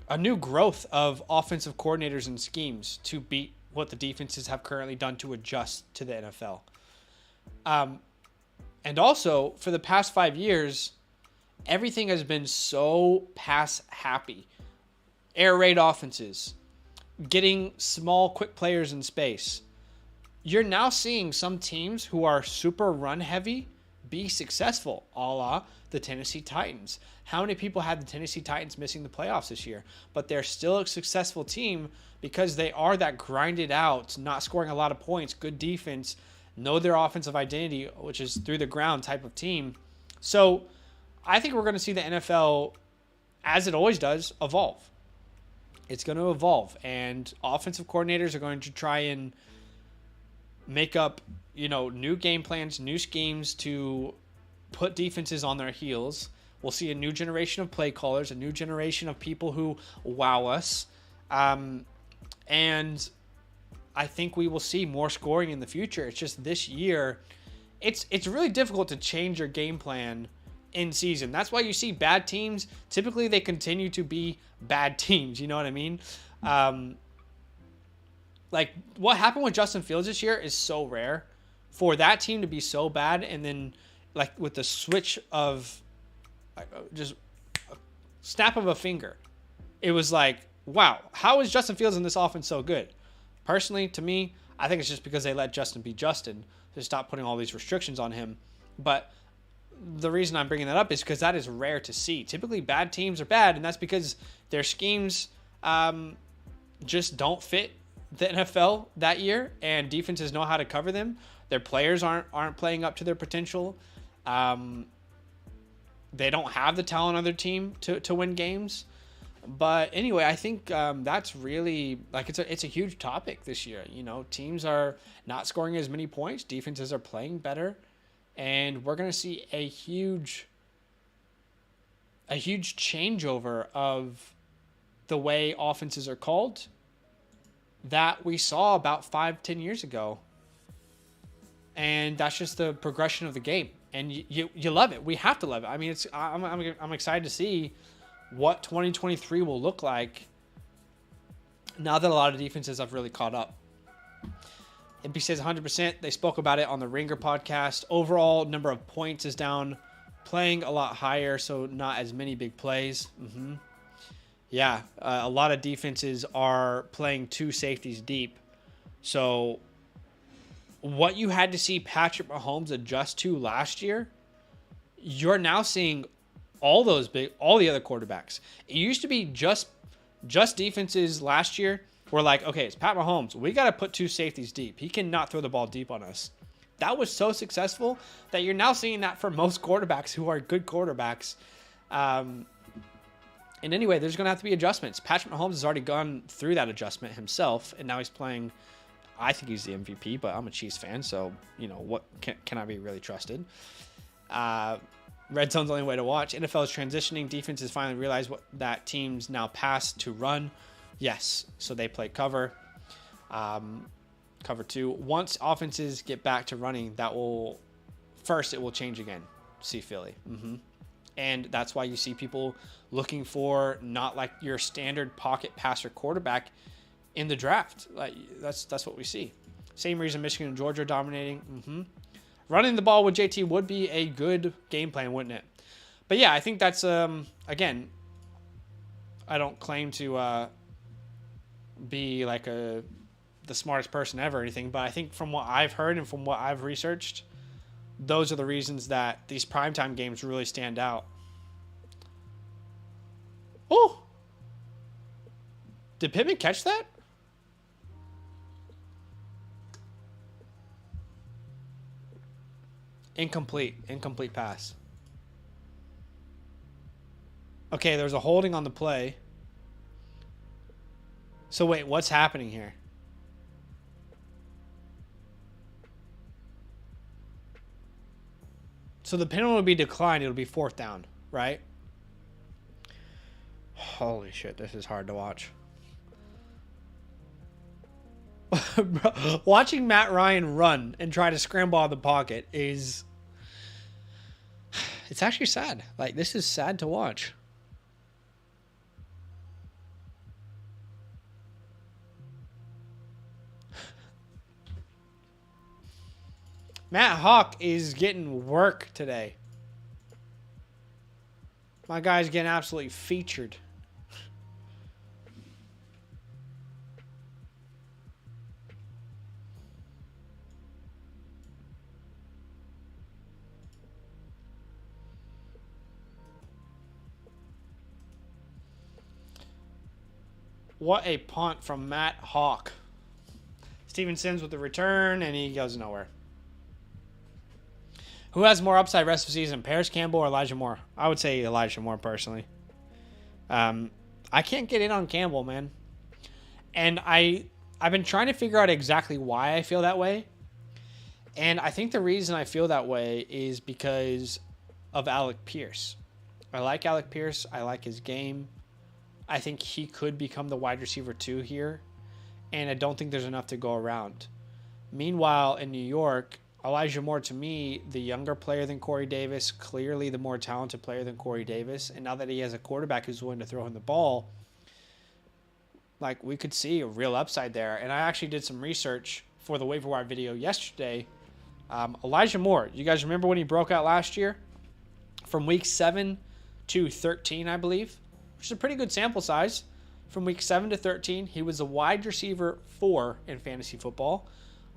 A new growth of offensive coordinators and schemes to beat what the defenses have currently done to adjust to the NFL. And also, for the past 5 years, everything has been so pass happy. Air raid offenses, getting small, quick players in space. You're now seeing some teams who are super run heavy be successful, a la the Tennessee Titans. How many people had the Tennessee Titans missing the playoffs this year? But they're still a successful team because they are that grinded out, not scoring a lot of points, good defense, know their offensive identity, which is through the ground type of team. So I think we're going to see the NFL, as it always does, evolve. It's going to evolve, and offensive coordinators are going to try and make up, new game plans, new schemes to put defenses on their heels. We'll see a new generation of play callers, a new generation of people who wow us. And I think we will see more scoring in the future. It's just this year, it's really difficult to change your game plan in season. That's why you see bad teams. Typically, they continue to be bad teams. You know what I mean? Like what happened with Justin Fields this year is so rare. For that team to be so bad, and then like with the switch of just a snap of a finger, it was like, wow, how is Justin Fields in this offense so good? Personally, to me, I think it's just because they let Justin be Justin to stop putting all these restrictions on him. But the reason I'm bringing that up is because that is rare to see. Typically, bad teams are bad, and that's because their schemes just don't fit the NFL that year, and defenses know how to cover them. Their players aren't playing up to their potential. They don't have the talent on their team to win games. But anyway, I think that's really it's a huge topic this year. Teams are not scoring as many points. Defenses are playing better, and we're going to see a huge changeover of the way offenses are called that we saw about 5-10 years ago. And that's just the progression of the game, and you love it. We have to love it. I mean, I'm excited to see what 2023 will look like now that a lot of defenses have really caught up. MP says 100%. They spoke about it on the Ringer podcast. Overall number of points is down, playing a lot higher, so not as many big plays. Yeah, a lot of defenses are playing two safeties deep. So what you had to see Patrick Mahomes adjust to last year, you're now seeing all the other quarterbacks. It used to be just Just defenses last year were like, okay, it's Pat Mahomes. We got to put 2 safeties deep. He cannot throw the ball deep on us. That was so successful that you're now seeing that for most quarterbacks who are good quarterbacks. And anyway, there's going to have to be adjustments. Patrick Mahomes has already gone through that adjustment himself, and now he's playing. I think he's the MVP, but I'm a Chiefs fan, so, what can I be really trusted? Red zone's the only way to watch. NFL is transitioning. Defenses finally realize that teams now pass to run. Yes, so they play cover. Cover 2. Once offenses get back to running, it will change again. See Philly. And that's why you see people looking for not like your standard pocket passer quarterback in the draft. Like that's what we see. Same reason Michigan and Georgia are dominating. Running the ball with JT would be a good game plan, wouldn't it? But yeah, I think that's again, I don't claim to be like the smartest person ever or anything, but I think from what I've heard and from what I've researched, those are the reasons that these primetime games really stand out. Oh! Did Pittman catch that? Incomplete pass. Okay, there's a holding on the play. So wait, what's happening here? So the penalty will be declined. It'll be 4th down, right? Holy shit, this is hard to watch. Bro, watching Matt Ryan run and try to scramble out of the pocket is... It's actually sad. Like, this is sad to watch. Matt Hawk is getting work today. My guy's getting absolutely featured. What a punt from Matt Hawk. Steven Sims with the return, and he goes nowhere. Who has more upside rest of the season, Paris Campbell or Elijah Moore? I would say Elijah Moore, personally. I can't get in on Campbell, man. And I've been trying to figure out exactly why I feel that way. And I think the reason I feel that way is because of Alec Pierce. I like Alec Pierce. I like his game. I think he could become the wide receiver 2 here. And I don't think there's enough to go around. Meanwhile, in New York, Elijah Moore, to me, the younger player than Corey Davis, clearly the more talented player than Corey Davis. And now that he has a quarterback who's willing to throw him the ball, like, we could see a real upside there. And I actually did some research for the waiver wire video yesterday. Elijah Moore, you guys remember when he broke out last year? From week 7 to 13, I believe, which is a pretty good sample size. From week 7 to 13, he was a wide receiver 4 in fantasy football.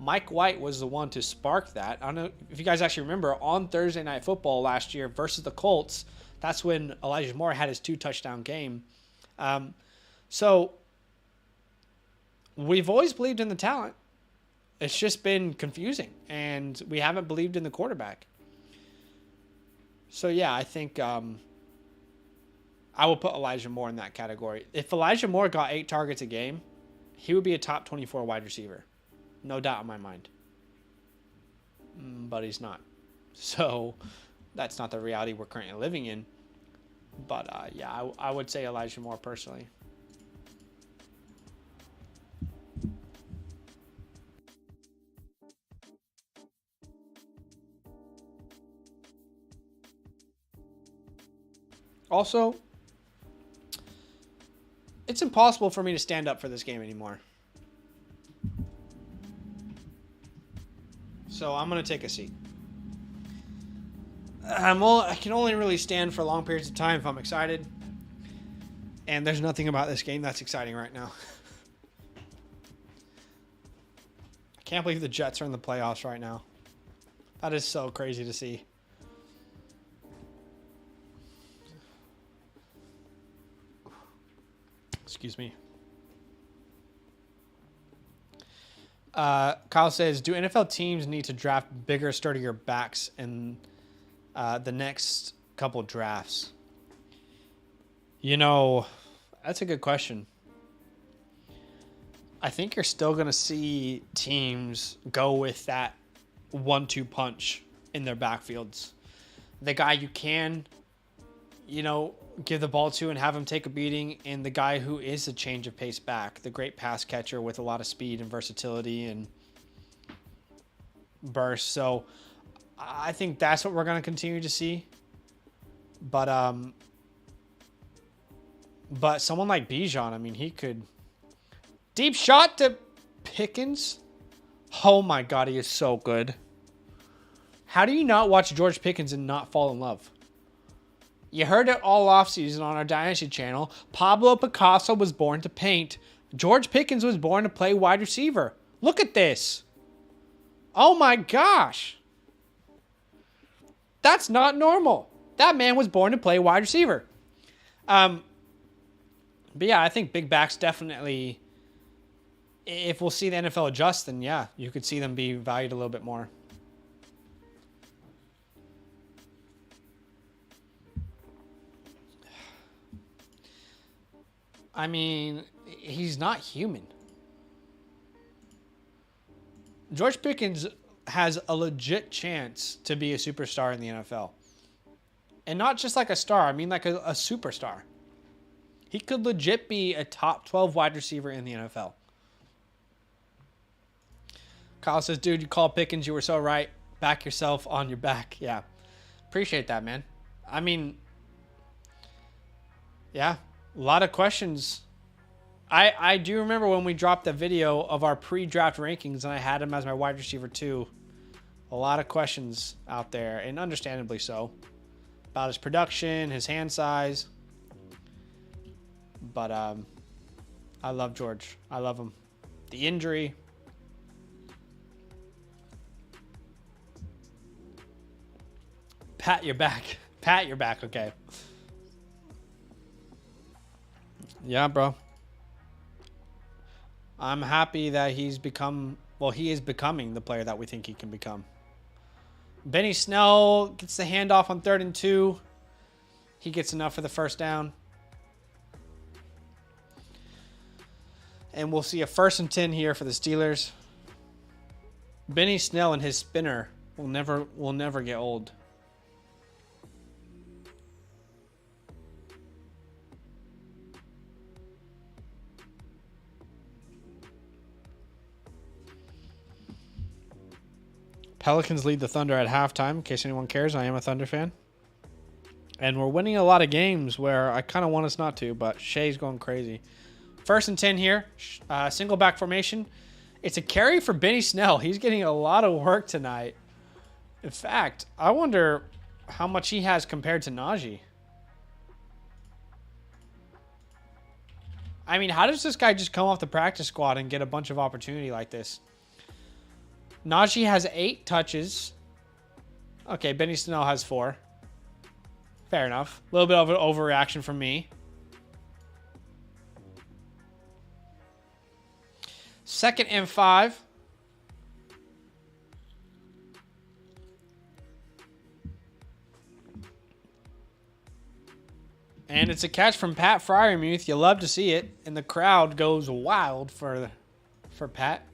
Mike White was the one to spark that. I don't know if you guys actually remember, on Thursday Night Football last year versus the Colts, that's when Elijah Moore had his 2-touchdown game. So we've always believed in the talent. It's just been confusing, and we haven't believed in the quarterback. So, yeah, I think I will put Elijah Moore in that category. If Elijah Moore got 8 targets a game, he would be a top 24 wide receiver. No doubt in my mind. But he's not. So that's not the reality we're currently living in. But, yeah, I would say Elijah Moore personally. Also, it's impossible for me to stand up for this game anymore. So I'm going to take a seat. I can only really stand for long periods of time if I'm excited. And there's nothing about this game that's exciting right now. I can't believe the Jets are in the playoffs right now. That is so crazy to see. Excuse me. Kyle says, do NFL teams need to draft bigger, sturdier backs in the next couple drafts? You know, that's a good question. I think you're still going to see teams go with that 1-2 punch in their backfields. The guy you can, give the ball to and have him take a beating, and the guy who is a change of pace back, the great pass catcher with a lot of speed and versatility and burst. So I think that's what we're going to continue to see. But someone like Bijan, I mean, he could... Deep shot to Pickens. Oh my God, he is so good. How do you not watch George Pickens and not fall in love? You heard it all offseason on our Dynasty channel. Pablo Picasso was born to paint. George Pickens was born to play wide receiver. Look at this. Oh my gosh. That's not normal. That man was born to play wide receiver. But yeah, I think big backs definitely... If we'll see the NFL adjust, then yeah, you could see them be valued a little bit more. I mean, he's not human. George Pickens has a legit chance to be a superstar in the NFL. And not just like a star, I mean like a superstar. He could legit be a top 12 wide receiver in the NFL. Kyle says, dude, you called Pickens. You were so right. Back yourself on your back. Yeah. Appreciate that, man. I mean, yeah, a lot of questions. I do remember when we dropped the video of our pre-draft rankings and I had him as my wide receiver too. A lot of questions out there, and understandably so, about his production, his hand size. But I love George. I love him. The injury... Pat your back. Pat your back, okay. Yeah, bro. I'm happy that he is becoming the player that we think he can become. Benny Snell gets the handoff on 3rd and 2. He gets enough for the first down. And we'll see a 1st and 10 here for the Steelers. Benny Snell and his spinner will never get old. Pelicans lead the Thunder at halftime, in case anyone cares. I am a Thunder fan. And we're winning a lot of games where I kind of want us not to, but Shea's going crazy. 1st and 10 here. Single back formation. It's a carry for Benny Snell. He's getting a lot of work tonight. In fact, I wonder how much he has compared to Najee. I mean, how does this guy just come off the practice squad and get a bunch of opportunity like this? Najee has 8 touches. Okay, Benny Snell has 4. Fair enough. A little bit of an overreaction from me. 2nd and 5. And it's a catch from Pat Freiermuth. You love to see it. And the crowd goes wild for Pat.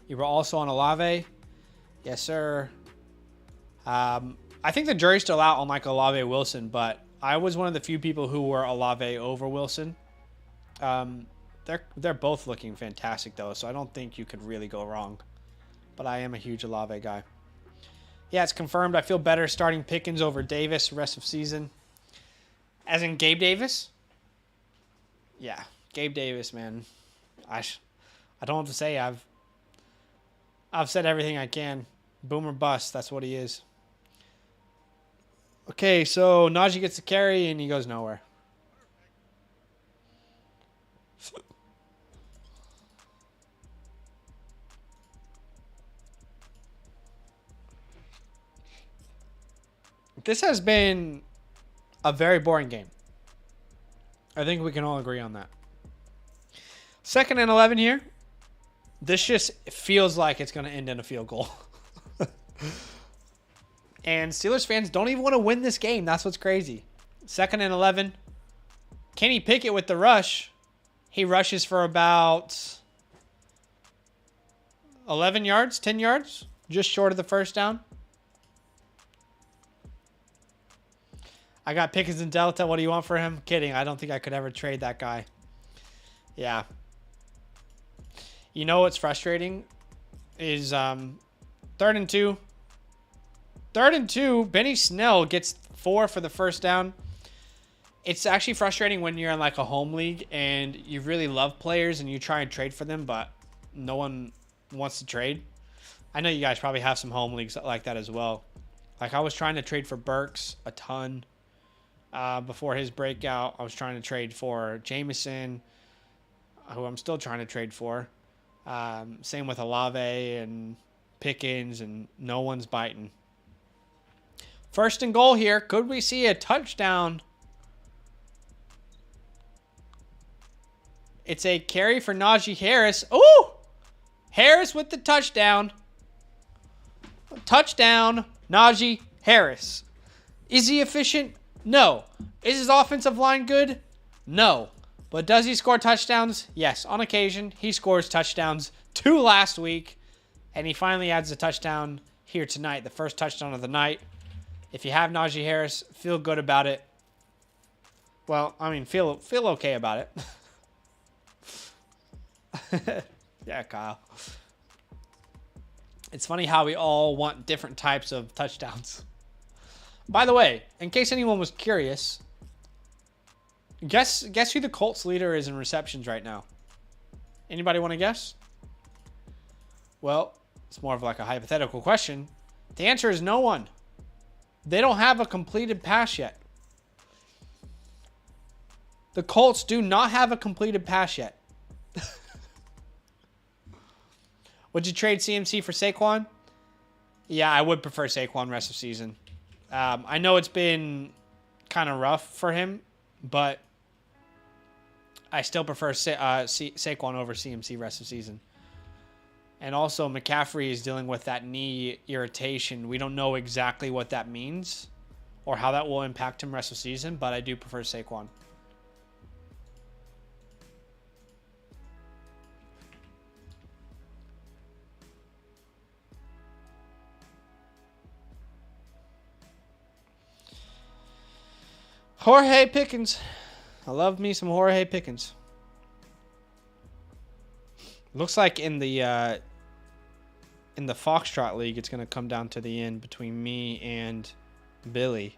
You were also on Olave. Yes, sir. I think the jury's still out on like Olave Wilson, but I was one of the few people who were Olave over Wilson. They're both looking fantastic though, so I don't think you could really go wrong. But I am a huge Olave guy. Yeah, it's confirmed. I feel better starting Pickens over Davis rest of season. As in Gabe Davis? Yeah, Gabe Davis, man. I don't have to say. I've said everything I can. Boom or bust. That's what he is. Okay, so Najee gets the carry and he goes nowhere. This has been a very boring game. I think we can all agree on that. 2nd and 11 here. This just feels like it's going to end in a field goal. And Steelers fans don't even want to win this game. That's what's crazy. 2nd and 11. Kenny Pickett with the rush. He rushes for about 11 yards, 10 yards, just short of the first down. I got Pickens and Delta. What do you want for him? Kidding. I don't think I could ever trade that guy. Yeah. You know what's frustrating is 3rd and 2. 3rd and 2, Benny Snell gets 4 for the first down. It's actually frustrating when you're in like a home league and you really love players and you try and trade for them, but no one wants to trade. I know you guys probably have some home leagues like that as well. Like I was trying to trade for Burks a ton before his breakout. I was trying to trade for Jameson, who I'm still trying to trade for. Same with Olave and Pickens, and no one's biting. 1st and goal here. Could we see a touchdown? It's a carry for Najee Harris. Ooh! Harris with the touchdown. Touchdown, Najee Harris. Is he efficient? No. Is his offensive line good? No. But does he score touchdowns? Yes. On occasion, he scores touchdowns. 2 last week. And he finally adds a touchdown here tonight. The first touchdown of the night. If you have Najee Harris, feel good about it. Well, I mean, feel okay about it. Yeah, Kyle. It's funny how we all want different types of touchdowns. By the way, in case anyone was curious, guess who the Colts leader is in receptions right now? Anybody want to guess? Well, it's more of like a hypothetical question. The answer is no one. They don't have a completed pass yet. The Colts do not have a completed pass yet. Would you trade CMC for Saquon? Yeah, I would prefer Saquon rest of season. I know it's been kind of rough for him, but I still prefer Saquon over CMC rest of season. And also, McCaffrey is dealing with that knee irritation. We don't know exactly what that means or how that will impact him rest of season, but I do prefer Saquon. Jorge Pickens. I love me some Jorge Pickens. Looks like in the Foxtrot League, it's going to come down to the end between me and Billy.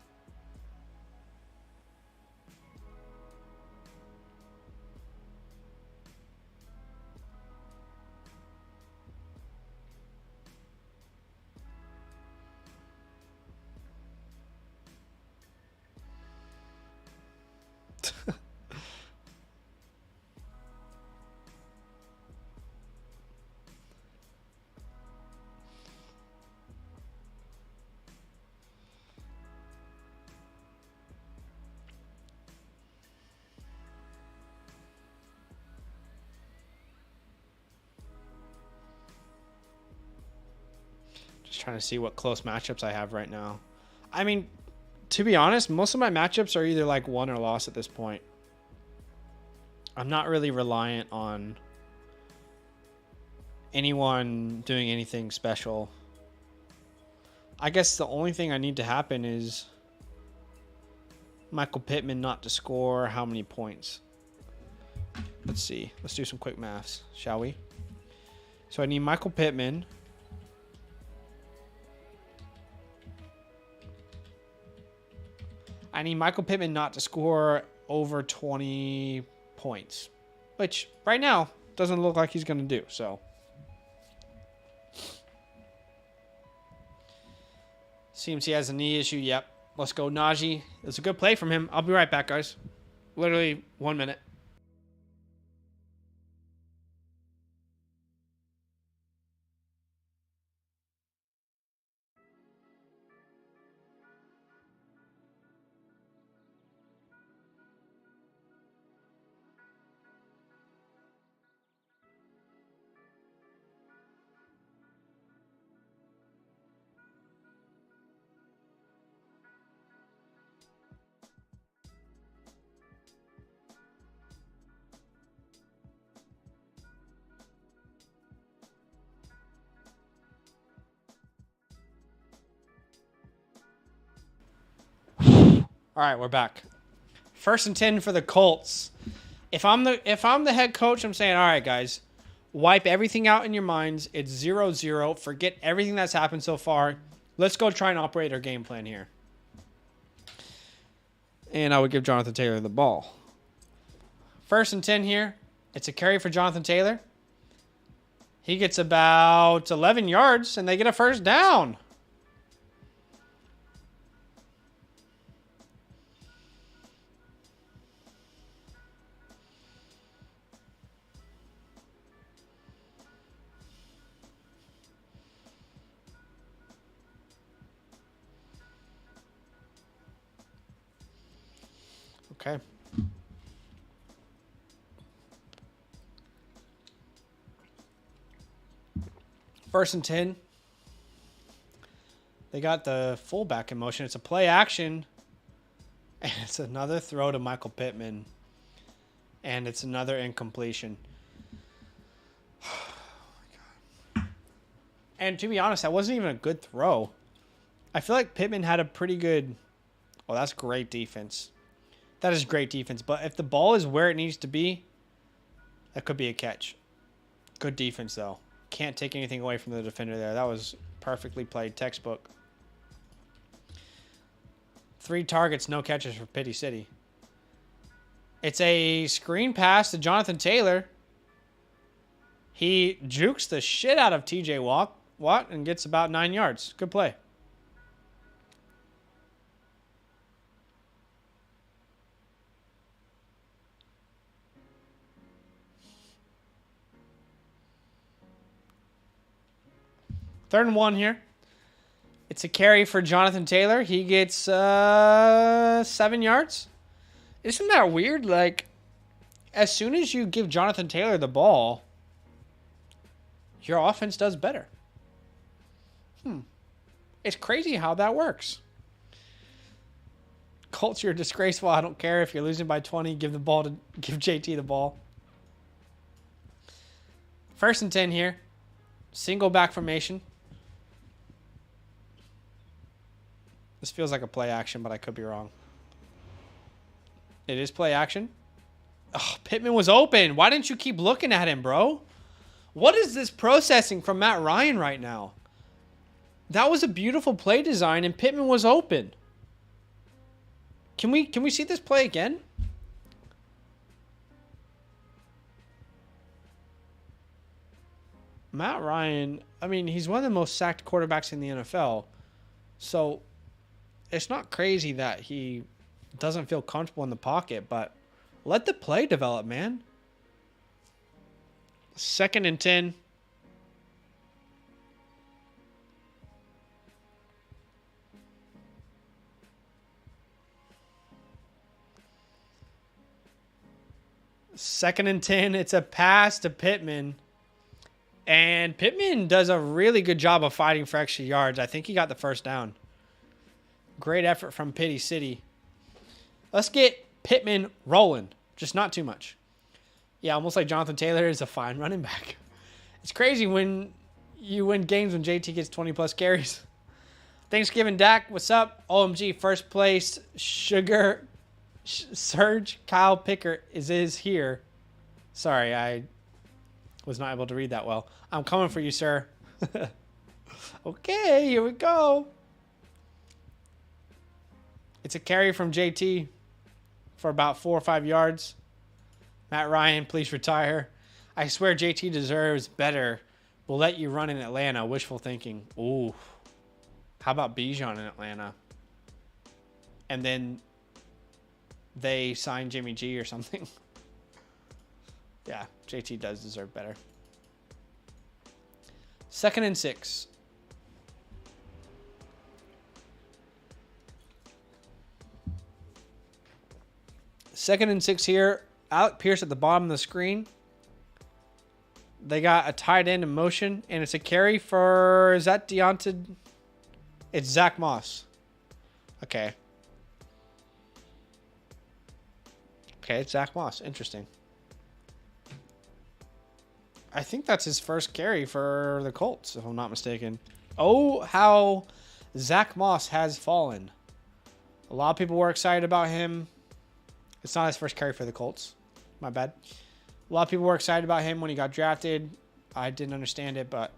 Just trying to see what close matchups I have right now. I mean, to be honest, most of my matchups are either like won or lost at this point. I'm not really reliant on anyone doing anything special. I guess the only thing I need to happen is Michael Pittman not to score how many points. Let's see. Let's do some quick maths, shall we? So I need Michael Pittman. I need Michael Pittman not to score over 20 points, which right now doesn't look like he's going to do. So CMC has a knee issue. Yep. Let's go Najee. It's a good play from him. I'll be right back, guys. Literally 1 minute. All right, we're back. 1st and 10 for the Colts. If I'm the head coach, I'm saying, all right, guys, wipe everything out in your minds. It's 0-0. Forget everything that's happened so far. Let's go try and operate our game plan here. And I would give Jonathan Taylor the ball. 1st and 10 here. It's a carry for Jonathan Taylor. He gets about 11 yards, and they get a 1st down. Okay. First and 10. They got the fullback in motion. It's a play action. And it's another throw to Michael Pittman. And it's another incompletion. Oh my God. And to be honest, that wasn't even a good throw. I feel like Pittman had a pretty good... Oh, that's great defense. That is great defense. But if the ball is where it needs to be, that could be a catch. Good defense, though. Can't take anything away from the defender there. That was perfectly played, textbook. 3 targets, no catches for Pity City. It's a screen pass to Jonathan Taylor. He jukes the shit out of TJ Watt and gets about 9 yards. Good play. Third and 1 here. It's a carry for Jonathan Taylor. He gets 7 yards. Isn't that weird? Like, as soon as you give Jonathan Taylor the ball, your offense does better. It's crazy how that works. Colts, you're disgraceful. I don't care if you're losing by 20. Give JT the ball. 1st and 10 here. Single back formation. This feels like a play action, but I could be wrong. It is play action. Oh, Pittman was open. Why didn't you keep looking at him, bro? What is this processing from Matt Ryan right now? That was a beautiful play design, and Pittman was open. Can we see this play again? Matt Ryan, I mean, he's one of the most sacked quarterbacks in the NFL. So it's not crazy that he doesn't feel comfortable in the pocket, but let the play develop, man. 2nd and 10. Second and 10. It's a pass to Pittman. And Pittman does a really good job of fighting for extra yards. I think he got the 1st down. Great effort from Pity City. Let's get Pittman rolling. Just not too much. Yeah, almost like Jonathan Taylor is a fine running back. It's crazy when you win games when JT gets 20-plus carries. Thanksgiving Dak, what's up? OMG, 1st place. Surge Kyle Pickert is here. Sorry, I was not able to read that well. I'm coming for you, sir. Okay, here we go. It's a carry from JT for about 4 or 5 yards. Matt Ryan, please retire. I swear JT deserves better. We'll let you run in Atlanta. Wishful thinking. Ooh. How about Bijan in Atlanta? And then they sign Jimmy G or something. Yeah, JT does deserve better. 2nd and 6. Second and 6 here. Alec Pierce at the bottom of the screen. They got a tight end in motion, and it's a carry for, is that Deontay? It's Zach Moss. Okay. Okay, it's Zach Moss. Interesting. I think that's his 1st carry for the Colts, if I'm not mistaken. Oh, how Zach Moss has fallen. A lot of people were excited about him. It's not his first carry for the Colts. My bad. A lot of people were excited about him when he got drafted. I didn't understand it, but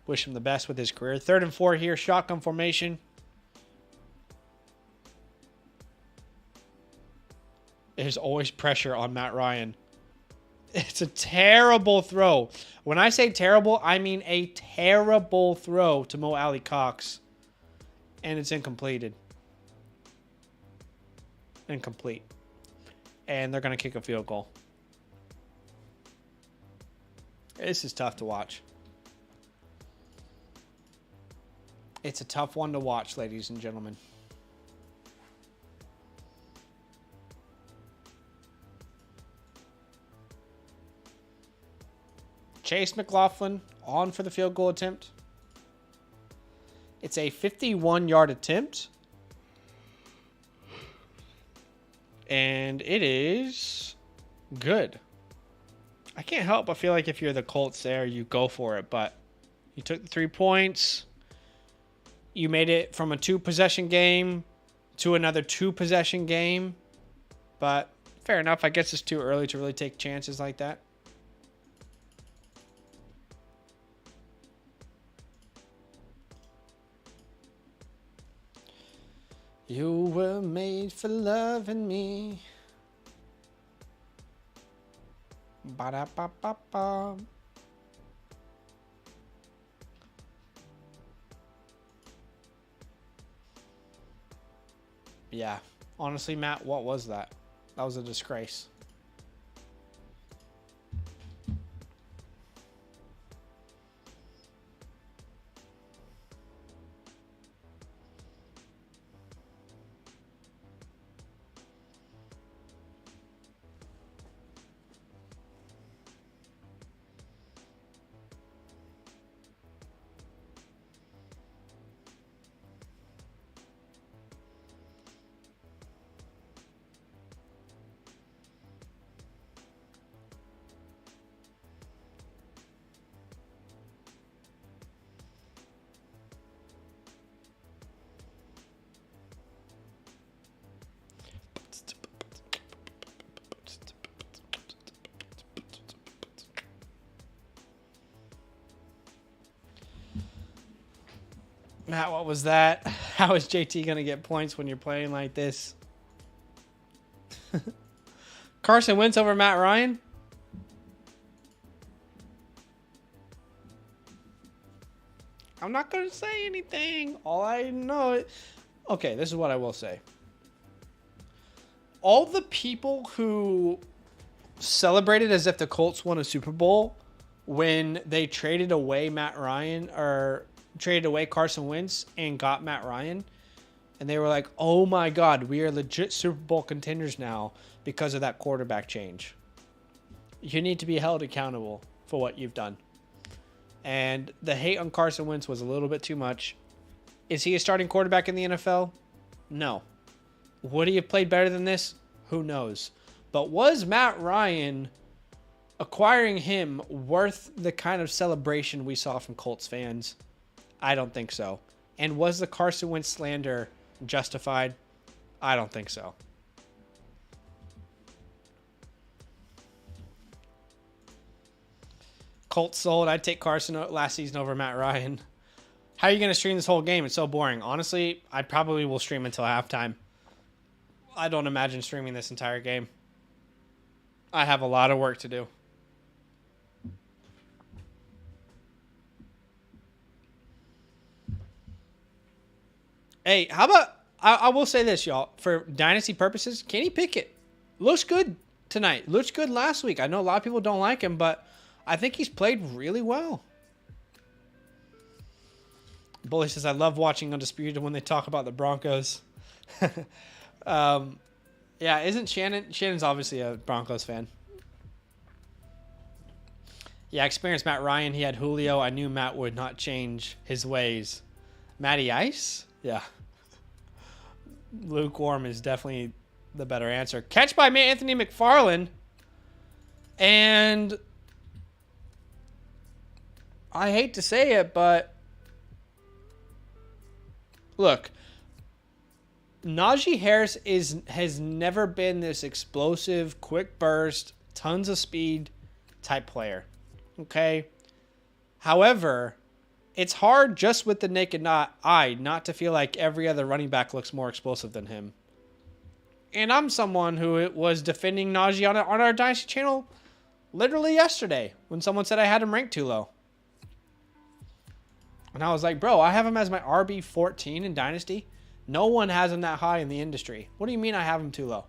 wish him the best with his career. 3rd and 4 here. Shotgun formation. There's always pressure on Matt Ryan. It's a terrible throw. When I say terrible, I mean a terrible throw to Mo Alley Cox. And it's incompleted. Incomplete. And they're going to kick a field goal. This is tough to watch. It's a tough one to watch, ladies and gentlemen. Chase McLaughlin on for the field goal attempt. It's a 51-yard attempt. And it is good. I can't help but feel like if you're the Colts there, you go for it. But you took the 3 points. You made it from a 2-possession game to another 2-possession game. But fair enough. I guess it's too early to really take chances like that. You were made for loving me. Ba-da-ba-ba-ba. Yeah. Honestly, Matt, what was that? That was a disgrace. Matt, what was that? How is JT going to get points when you're playing like this? Carson Wentz over Matt Ryan? I'm not going to say anything. All I know... Okay, this is what I will say. All the people who celebrated as if the Colts won a Super Bowl when they traded away Matt Ryan or... traded away Carson Wentz and got Matt Ryan. And they were like, oh my God, we are legit Super Bowl contenders now because of that quarterback change. You need to be held accountable for what you've done. And the hate on Carson Wentz was a little bit too much. Is he a starting quarterback in the NFL? No. Would he have played better than this? Who knows? But was Matt Ryan, acquiring him, worth the kind of celebration we saw from Colts fans? I don't think so. And was the Carson Wentz slander justified? I don't think so. Colts sold. I'd take Carson last season over Matt Ryan. How are you going to stream this whole game? It's so boring. Honestly, I probably will stream until halftime. I don't imagine streaming this entire game. I have a lot of work to do. Hey, how about, I will say this, y'all. For dynasty purposes, Kenny Pickett looks good tonight. Looks good last week. I know a lot of people don't like him, but I think he's played really well. Bully says, I love watching Undisputed when they talk about the Broncos. Yeah, isn't Shannon? Shannon's obviously a Broncos fan. Yeah, experienced Matt Ryan. He had Julio. I knew Matt would not change his ways. Matty Ice? Yeah. Lukewarm is definitely the better answer. Catch by Anthony McFarland. And I hate to say it, but look, Najee Harris has never been this explosive, quick burst, tons of speed type player. Okay? However, it's hard just with the naked eye not to feel like every other running back looks more explosive than him. And I'm someone who was defending Najee on our Dynasty channel literally yesterday when someone said I had him ranked too low. And I was like, bro, I have him as my RB 14 in Dynasty. No one has him that high in the industry. What do you mean I have him too low?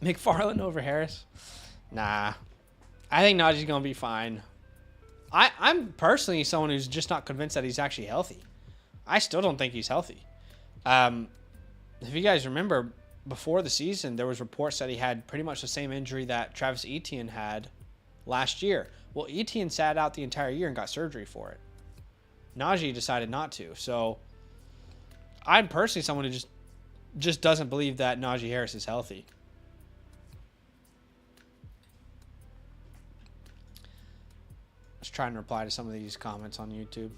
McFarland over Harris? Nah. I think Najee's going to be fine. I'm personally someone who's just not convinced that he's actually healthy. I still don't think he's healthy. If you guys remember, before the season, there was reports that he had pretty much the same injury that Travis Etienne had last year. Well, Etienne sat out the entire year and got surgery for it. Najee decided not to. So I'm personally someone who just doesn't believe that Najee Harris is healthy. Let's try and reply to some of these comments on YouTube.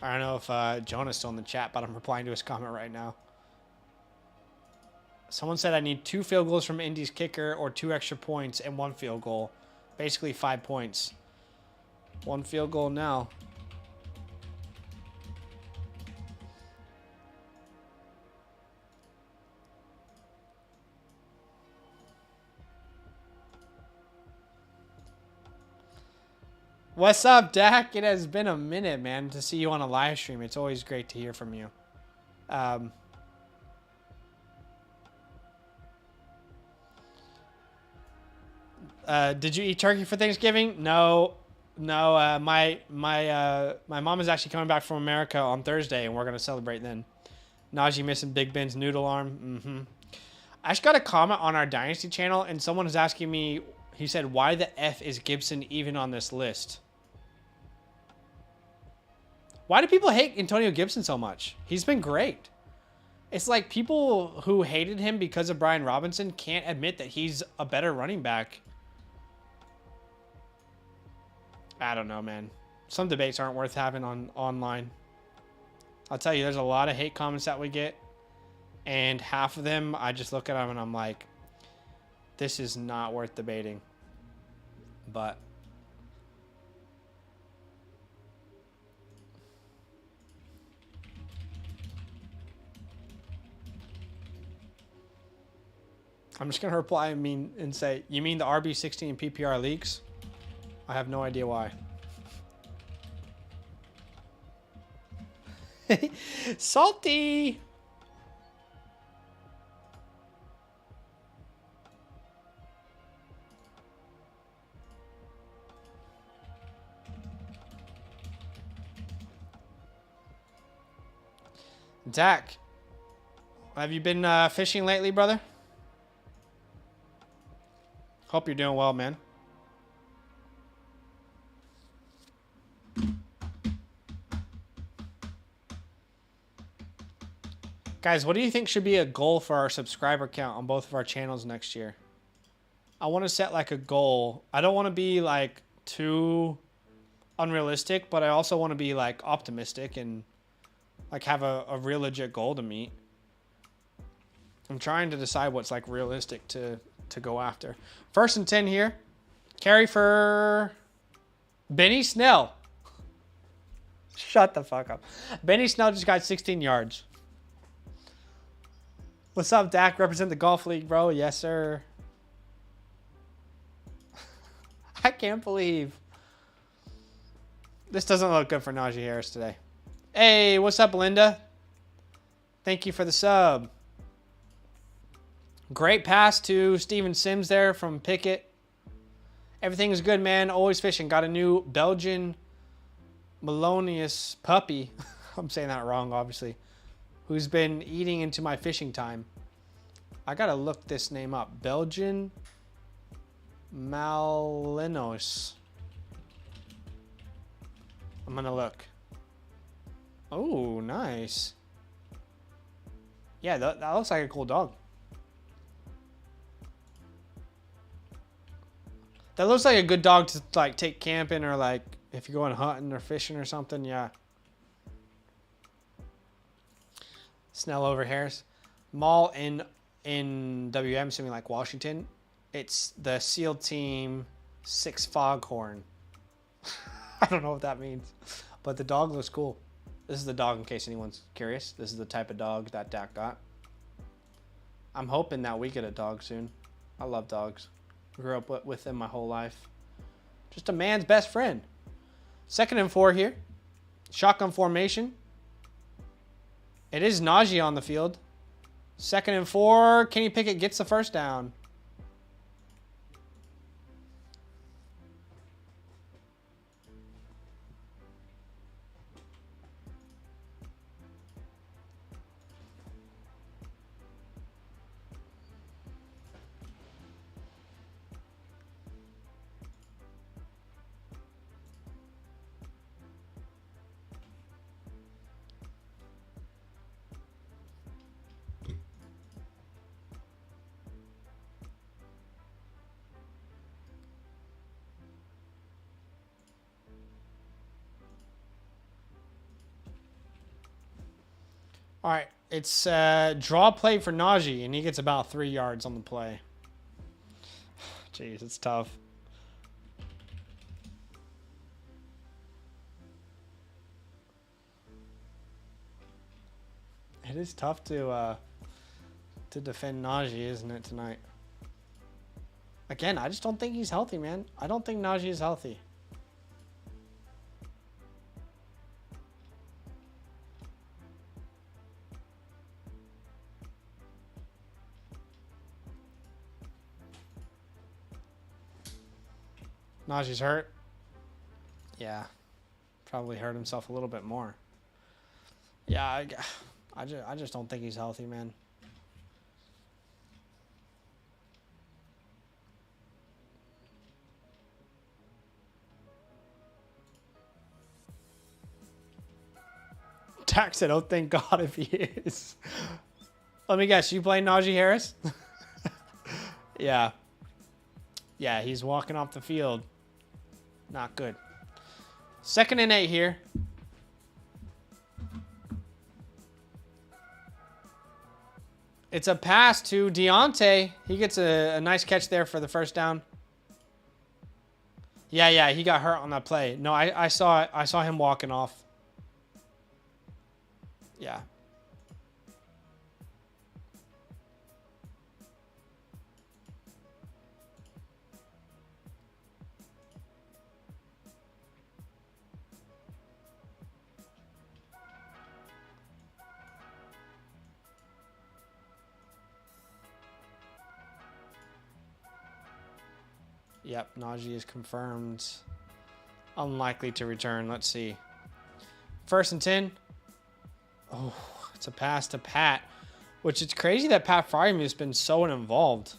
I don't know if Jonah's still in the chat, but I'm replying to his comment right now. Someone said I need 2 field goals from Indy's kicker or 2 extra points and 1 field goal. Basically 5 points. 1 field goal now. What's up, Dak? It has been a minute, man, to see you on a live stream. It's always great to hear from you. Did you eat turkey for Thanksgiving? No. My mom is actually coming back from America on Thursday, and we're gonna celebrate then. Najee missing Big Ben's noodle arm. I just got a comment on our Dynasty channel, and someone is asking me. He said, "Why the F is Gibson even on this list?" Why do people hate Antonio Gibson so much? He's been great. It's like people who hated him because of Brian Robinson can't admit that he's a better running back. I don't know, man. Some debates aren't worth having online. I'll tell you, there's a lot of hate comments that we get. And half of them, I just look at them and I'm like, this is not worth debating. But I'm just going to reply and say, you mean the RB16 in PPR leagues? I have no idea why. Salty! Dak, have you been fishing lately, brother? Hope you're doing well, man. Guys, what do you think should be a goal for our subscriber count on both of our channels next year? I want to set like a goal. I don't want to be like too unrealistic, but I also want to be like optimistic and like have a real legit goal to meet. I'm trying to decide what's like realistic to go after. 1st and 10 here. Carry for Benny Snell. Shut the fuck up. Benny Snell just got 16 yards. What's up, Dak? Represent the golf league, bro. Yes, sir. I can't believe this doesn't look good for Najee Harris today. Hey, what's up, Linda? Thank you for the sub. Great pass to Steven Sims there from Pickett. Everything is good, man. Always fishing. Got a new Belgian Melonius puppy. I'm saying that wrong, obviously. Who's been eating into my fishing time. I gotta look this name up. Belgian Malinois. I'm gonna look. Oh, nice. Yeah, that looks like a cool dog. That looks like a good dog to like take camping or like if you're going hunting or fishing or something. Yeah. Snell over Harris. Mall in WM, assuming like Washington. It's the SEAL Team 6 Foghorn. I don't know what that means, but the dog looks cool. This is the dog in case anyone's curious. This is the type of dog that Dak got. I'm hoping that we get a dog soon. I love dogs. Grew up with them my whole life. Just a man's best friend. 2nd and 4 here. Shotgun formation. It is Najee on the field. 2nd and 4. Kenny Pickett gets the first down. All right, it's draw play for Najee, and he gets about 3 yards on the play. Jeez, it's tough. It is tough to defend Najee, isn't it, tonight? Again, I just don't think he's healthy, man. I don't think Najee is healthy. Najee's hurt. Yeah, probably hurt himself a little bit more. Yeah, I just don't think he's healthy, man. Dak said, "Oh, thank God if he is." Let me guess, you play Najee Harris? Yeah. Yeah, he's walking off the field. Not good. 2nd and 8 here. It's a pass to Deontay. He gets a nice catch there for the first down. Yeah, he got hurt on that play. No, I saw him walking off. Yeah. Yep, Najee is confirmed. Unlikely to return. Let's see. 1st and 10. Oh, it's a pass to Pat. Which it's crazy that Pat Freiermuth has been so involved.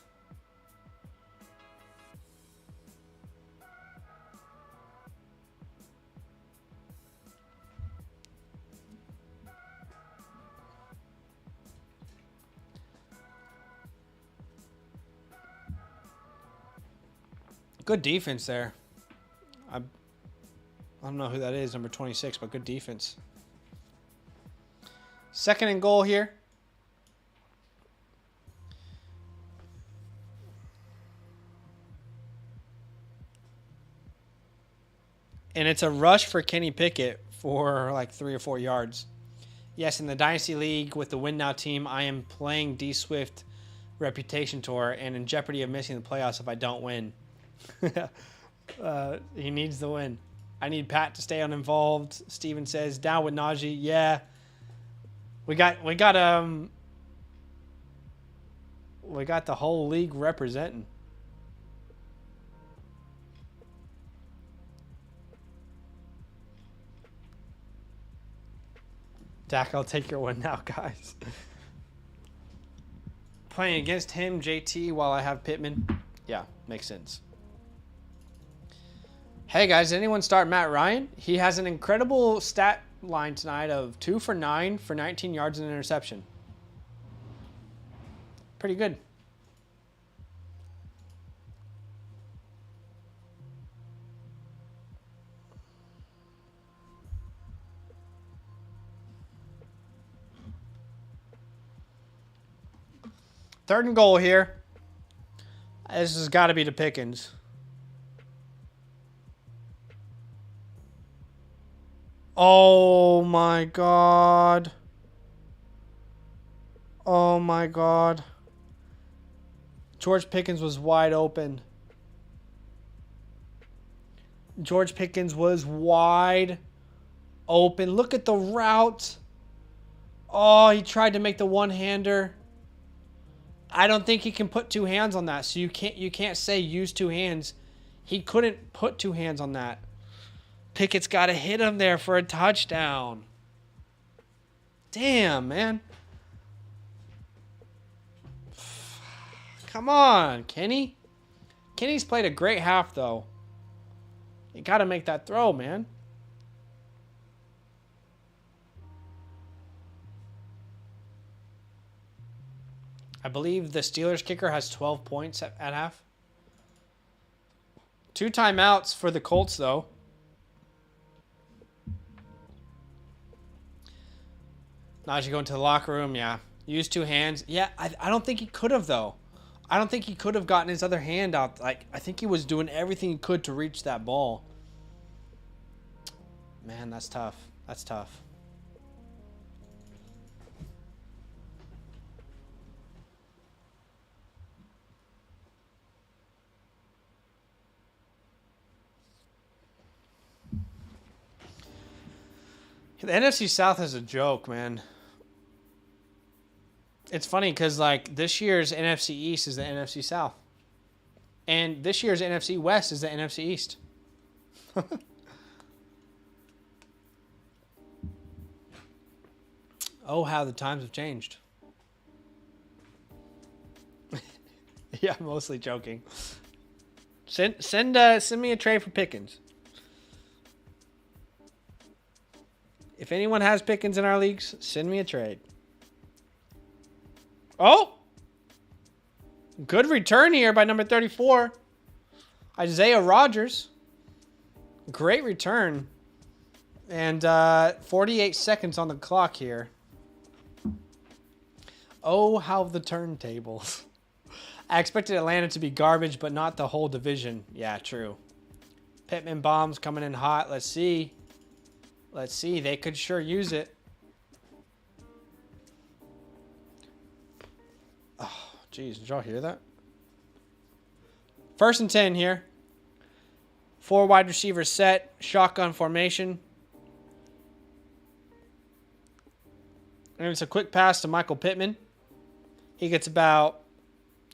Good defense there. I don't know who that is, number 26, but good defense. 2nd and goal here. And it's a rush for Kenny Pickett for like 3 or 4 yards. Yes, in the Dynasty League with the Win Now team, I am playing D Swift Reputation Tour and in jeopardy of missing the playoffs if I don't win. He needs the win. I need Pat to stay uninvolved. Steven says, down with Najee. Yeah. We got the whole league representing. Dak, I'll take your win now, guys. Playing against him, JT, while I have Pittman. Yeah, makes sense. Hey, guys, did anyone start Matt Ryan? He has an incredible stat line tonight of 2 for 9 for 19 yards and an interception. Pretty good. Third and goal here. This has got to be the Pickens. Oh, my God. Oh, my God. George Pickens was wide open. George Pickens was wide open. Look at the route. Oh, he tried to make the one-hander. I don't think he can put two hands on that. So you can't say use two hands. He couldn't put two hands on that. Pickett's got to hit him there for a touchdown. Damn, man. Come on, Kenny. Kenny's played a great half, though. You got to make that throw, man. I believe the Steelers kicker has 12 points at half. 2 timeouts for the Colts, though. Najee going to the locker room, yeah. Use 2 hands. Yeah, I don't think he could have, though. I don't think he could have gotten his other hand out. Like, I think he was doing everything he could to reach that ball. Man, that's tough. That's tough. The NFC South is a joke, man. It's funny because, like, this year's NFC East is the NFC South. And this year's NFC West is the NFC East. Oh, how the times have changed. Yeah, I'm mostly joking. Send me a trade for Pickens. If anyone has Pickens in our leagues, send me a trade. Oh! Good return here by number 34. Isaiah Rodgers. Great return. And 48 seconds on the clock here. Oh, how the turntables. I expected Atlanta to be garbage, but not the whole division. Yeah, true. Pittman bombs coming in hot. Let's see. Let's see. They could sure use it. Oh, geez. Did y'all hear that? 1st and 10 here. 4 wide receivers set. Shotgun formation. And it's a quick pass to Michael Pittman. He gets about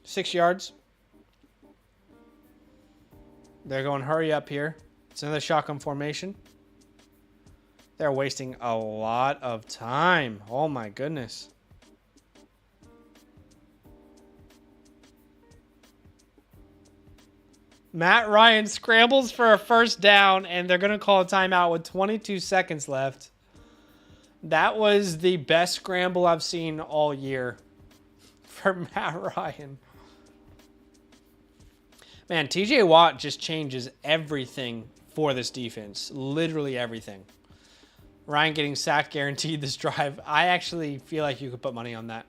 6 yards. They're going hurry up here. It's another shotgun formation. They're wasting a lot of time. Oh, my goodness. Matt Ryan scrambles for a first down, and they're going to call a timeout with 22 seconds left. That was the best scramble I've seen all year for Matt Ryan. Man, TJ Watt just changes everything for this defense. Literally everything. Ryan getting sacked guaranteed this drive. I actually feel like you could put money on that.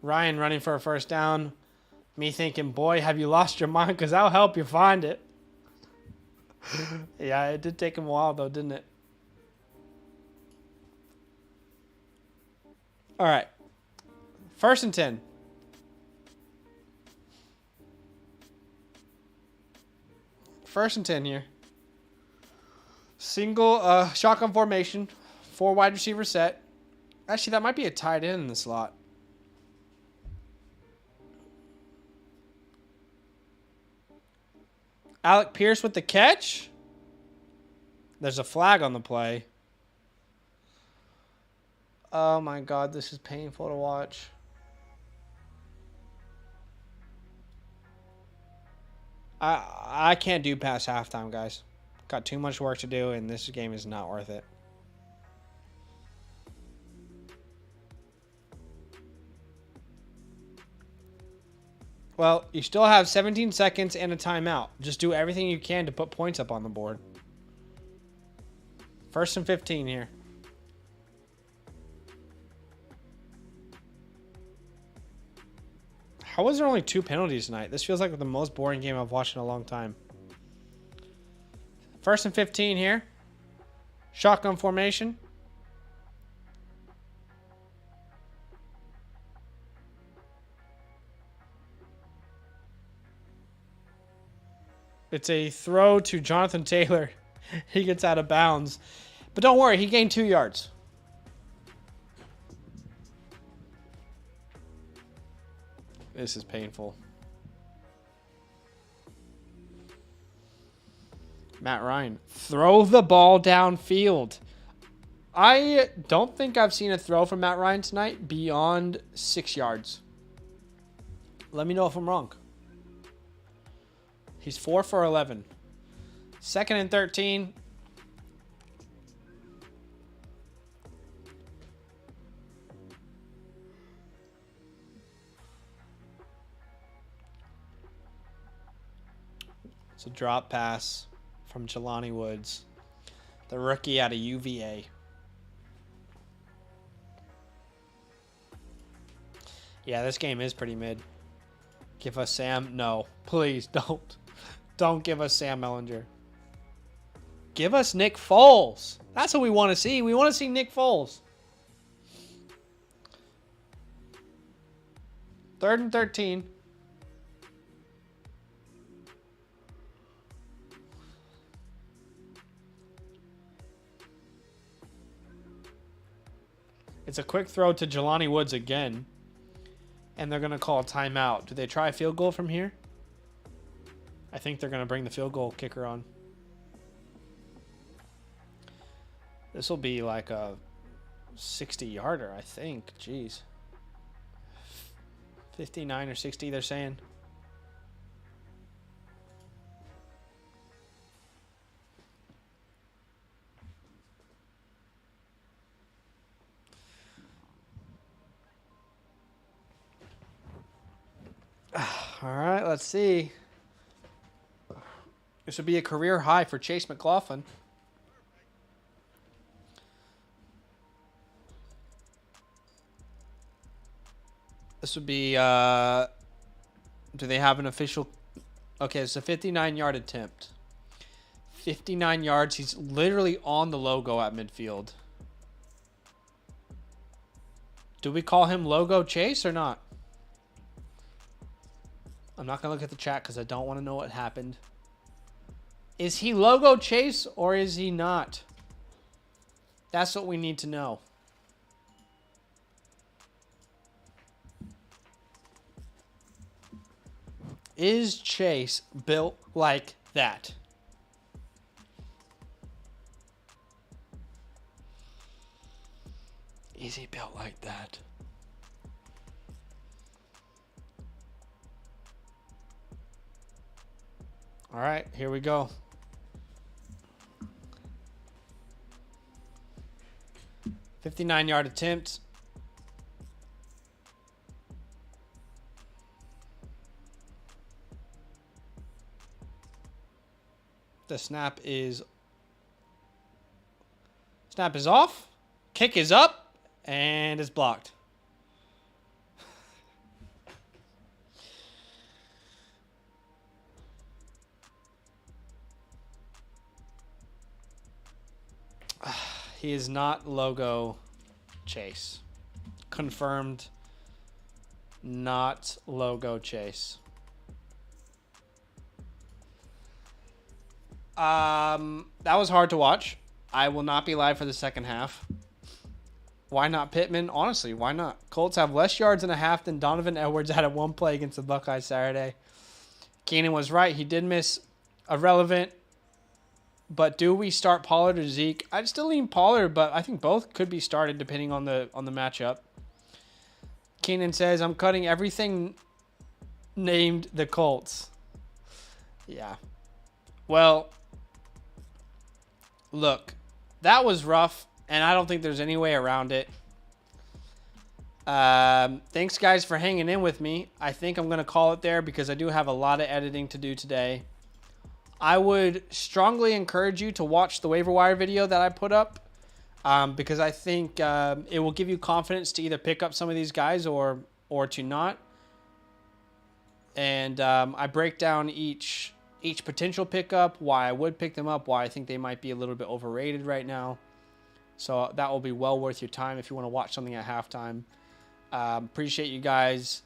Ryan running for a first down. Me thinking, boy, have you lost your mind? Because I'll help you find it. Yeah, it did take him a while, though, didn't it? All right. 1st and 10. First and 10 here. Single shotgun formation. 4 wide receiver set. Actually, that might be a tight end in the slot. Alec Pierce with the catch. There's a flag on the play. Oh my God, this is painful to watch. I can't do past halftime, guys. Got too much work to do, and this game is not worth it. Well, you still have 17 seconds and a timeout. Just do everything you can to put points up on the board. 1st and 15 here. How was there only 2 penalties tonight? This feels like the most boring game I've watched in a long time. 1st and 15 here. Shotgun formation. It's a throw to Jonathan Taylor. He gets out of bounds. But don't worry, he gained 2 yards. This is painful. Matt Ryan. Throw the ball downfield. I don't think I've seen a throw from Matt Ryan tonight beyond 6 yards. Let me know if I'm wrong. He's 4 for 11. 2nd and 13. It's a drop pass from Jelani Woods, the rookie out of UVA. Yeah, this game is pretty mid. Give us Sam. No, please don't. Don't give us Sam Ellinger. Give us Nick Foles. That's what we want to see. We want to see Nick Foles. 3rd and 13. It's a quick throw to Jelani Woods again. And they're going to call a timeout. Do they try a field goal from here? I think they're going to bring the field goal kicker on. This will be like a 60-yarder, I think. Jeez. 59 or 60, they're saying. All right, let's see. This would be a career high for Chase McLaughlin. This would be, do they have an official? Okay, it's a 59-yard attempt. 59 yards. He's literally on the logo at midfield. Do we call him Logo Chase or not? I'm not going to look at the chat because I don't want to know what happened. Is he Logo Chase or is he not? That's what we need to know. Is Chase built like that? Is he built like that? All right, here we go. $59-yard attempt. The snap is off. Kick is up and is blocked. He is not Logo Chase. Confirmed. Not Logo Chase. That was hard to watch. I will not be live for the second half. Why not Pittman? Honestly, why not? Colts have less yards and a half than Donovan Edwards had at one play against the Buckeyes Saturday. Keenan was right. He did miss irrelevant. But do we start Pollard or Zeke? I'd still lean Pollard, but I think both could be started depending on the matchup. Keenan says, I'm cutting everything named the Colts. Yeah. Well, look, that was rough, and I don't think there's any way around it. Thanks, guys, for hanging in with me. I think I'm going to call it there because I do have a lot of editing to do today. I would strongly encourage you to watch the waiver wire video that I put up because I think it will give you confidence to either pick up some of these guys or to not. And I break down each potential pickup, why I would pick them up, why I think they might be a little bit overrated right now. So that will be well worth your time if you want to watch something at halftime. Appreciate you guys.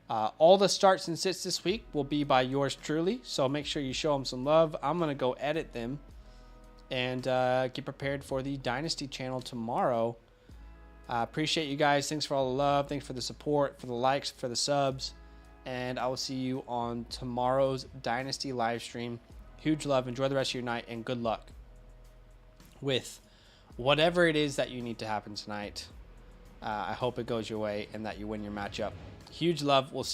All the starts and sits this week will be by yours truly, so make sure you show them some love. I'm going to go edit them and get prepared for the Dynasty channel tomorrow. Appreciate you guys. Thanks for all the love. Thanks for the support, for the likes, for the subs. And I will see you on tomorrow's Dynasty live stream. Huge love. Enjoy the rest of your night, and good luck with whatever it is that you need to happen tonight. I hope it goes your way and that you win your matchup. Huge love. We'll see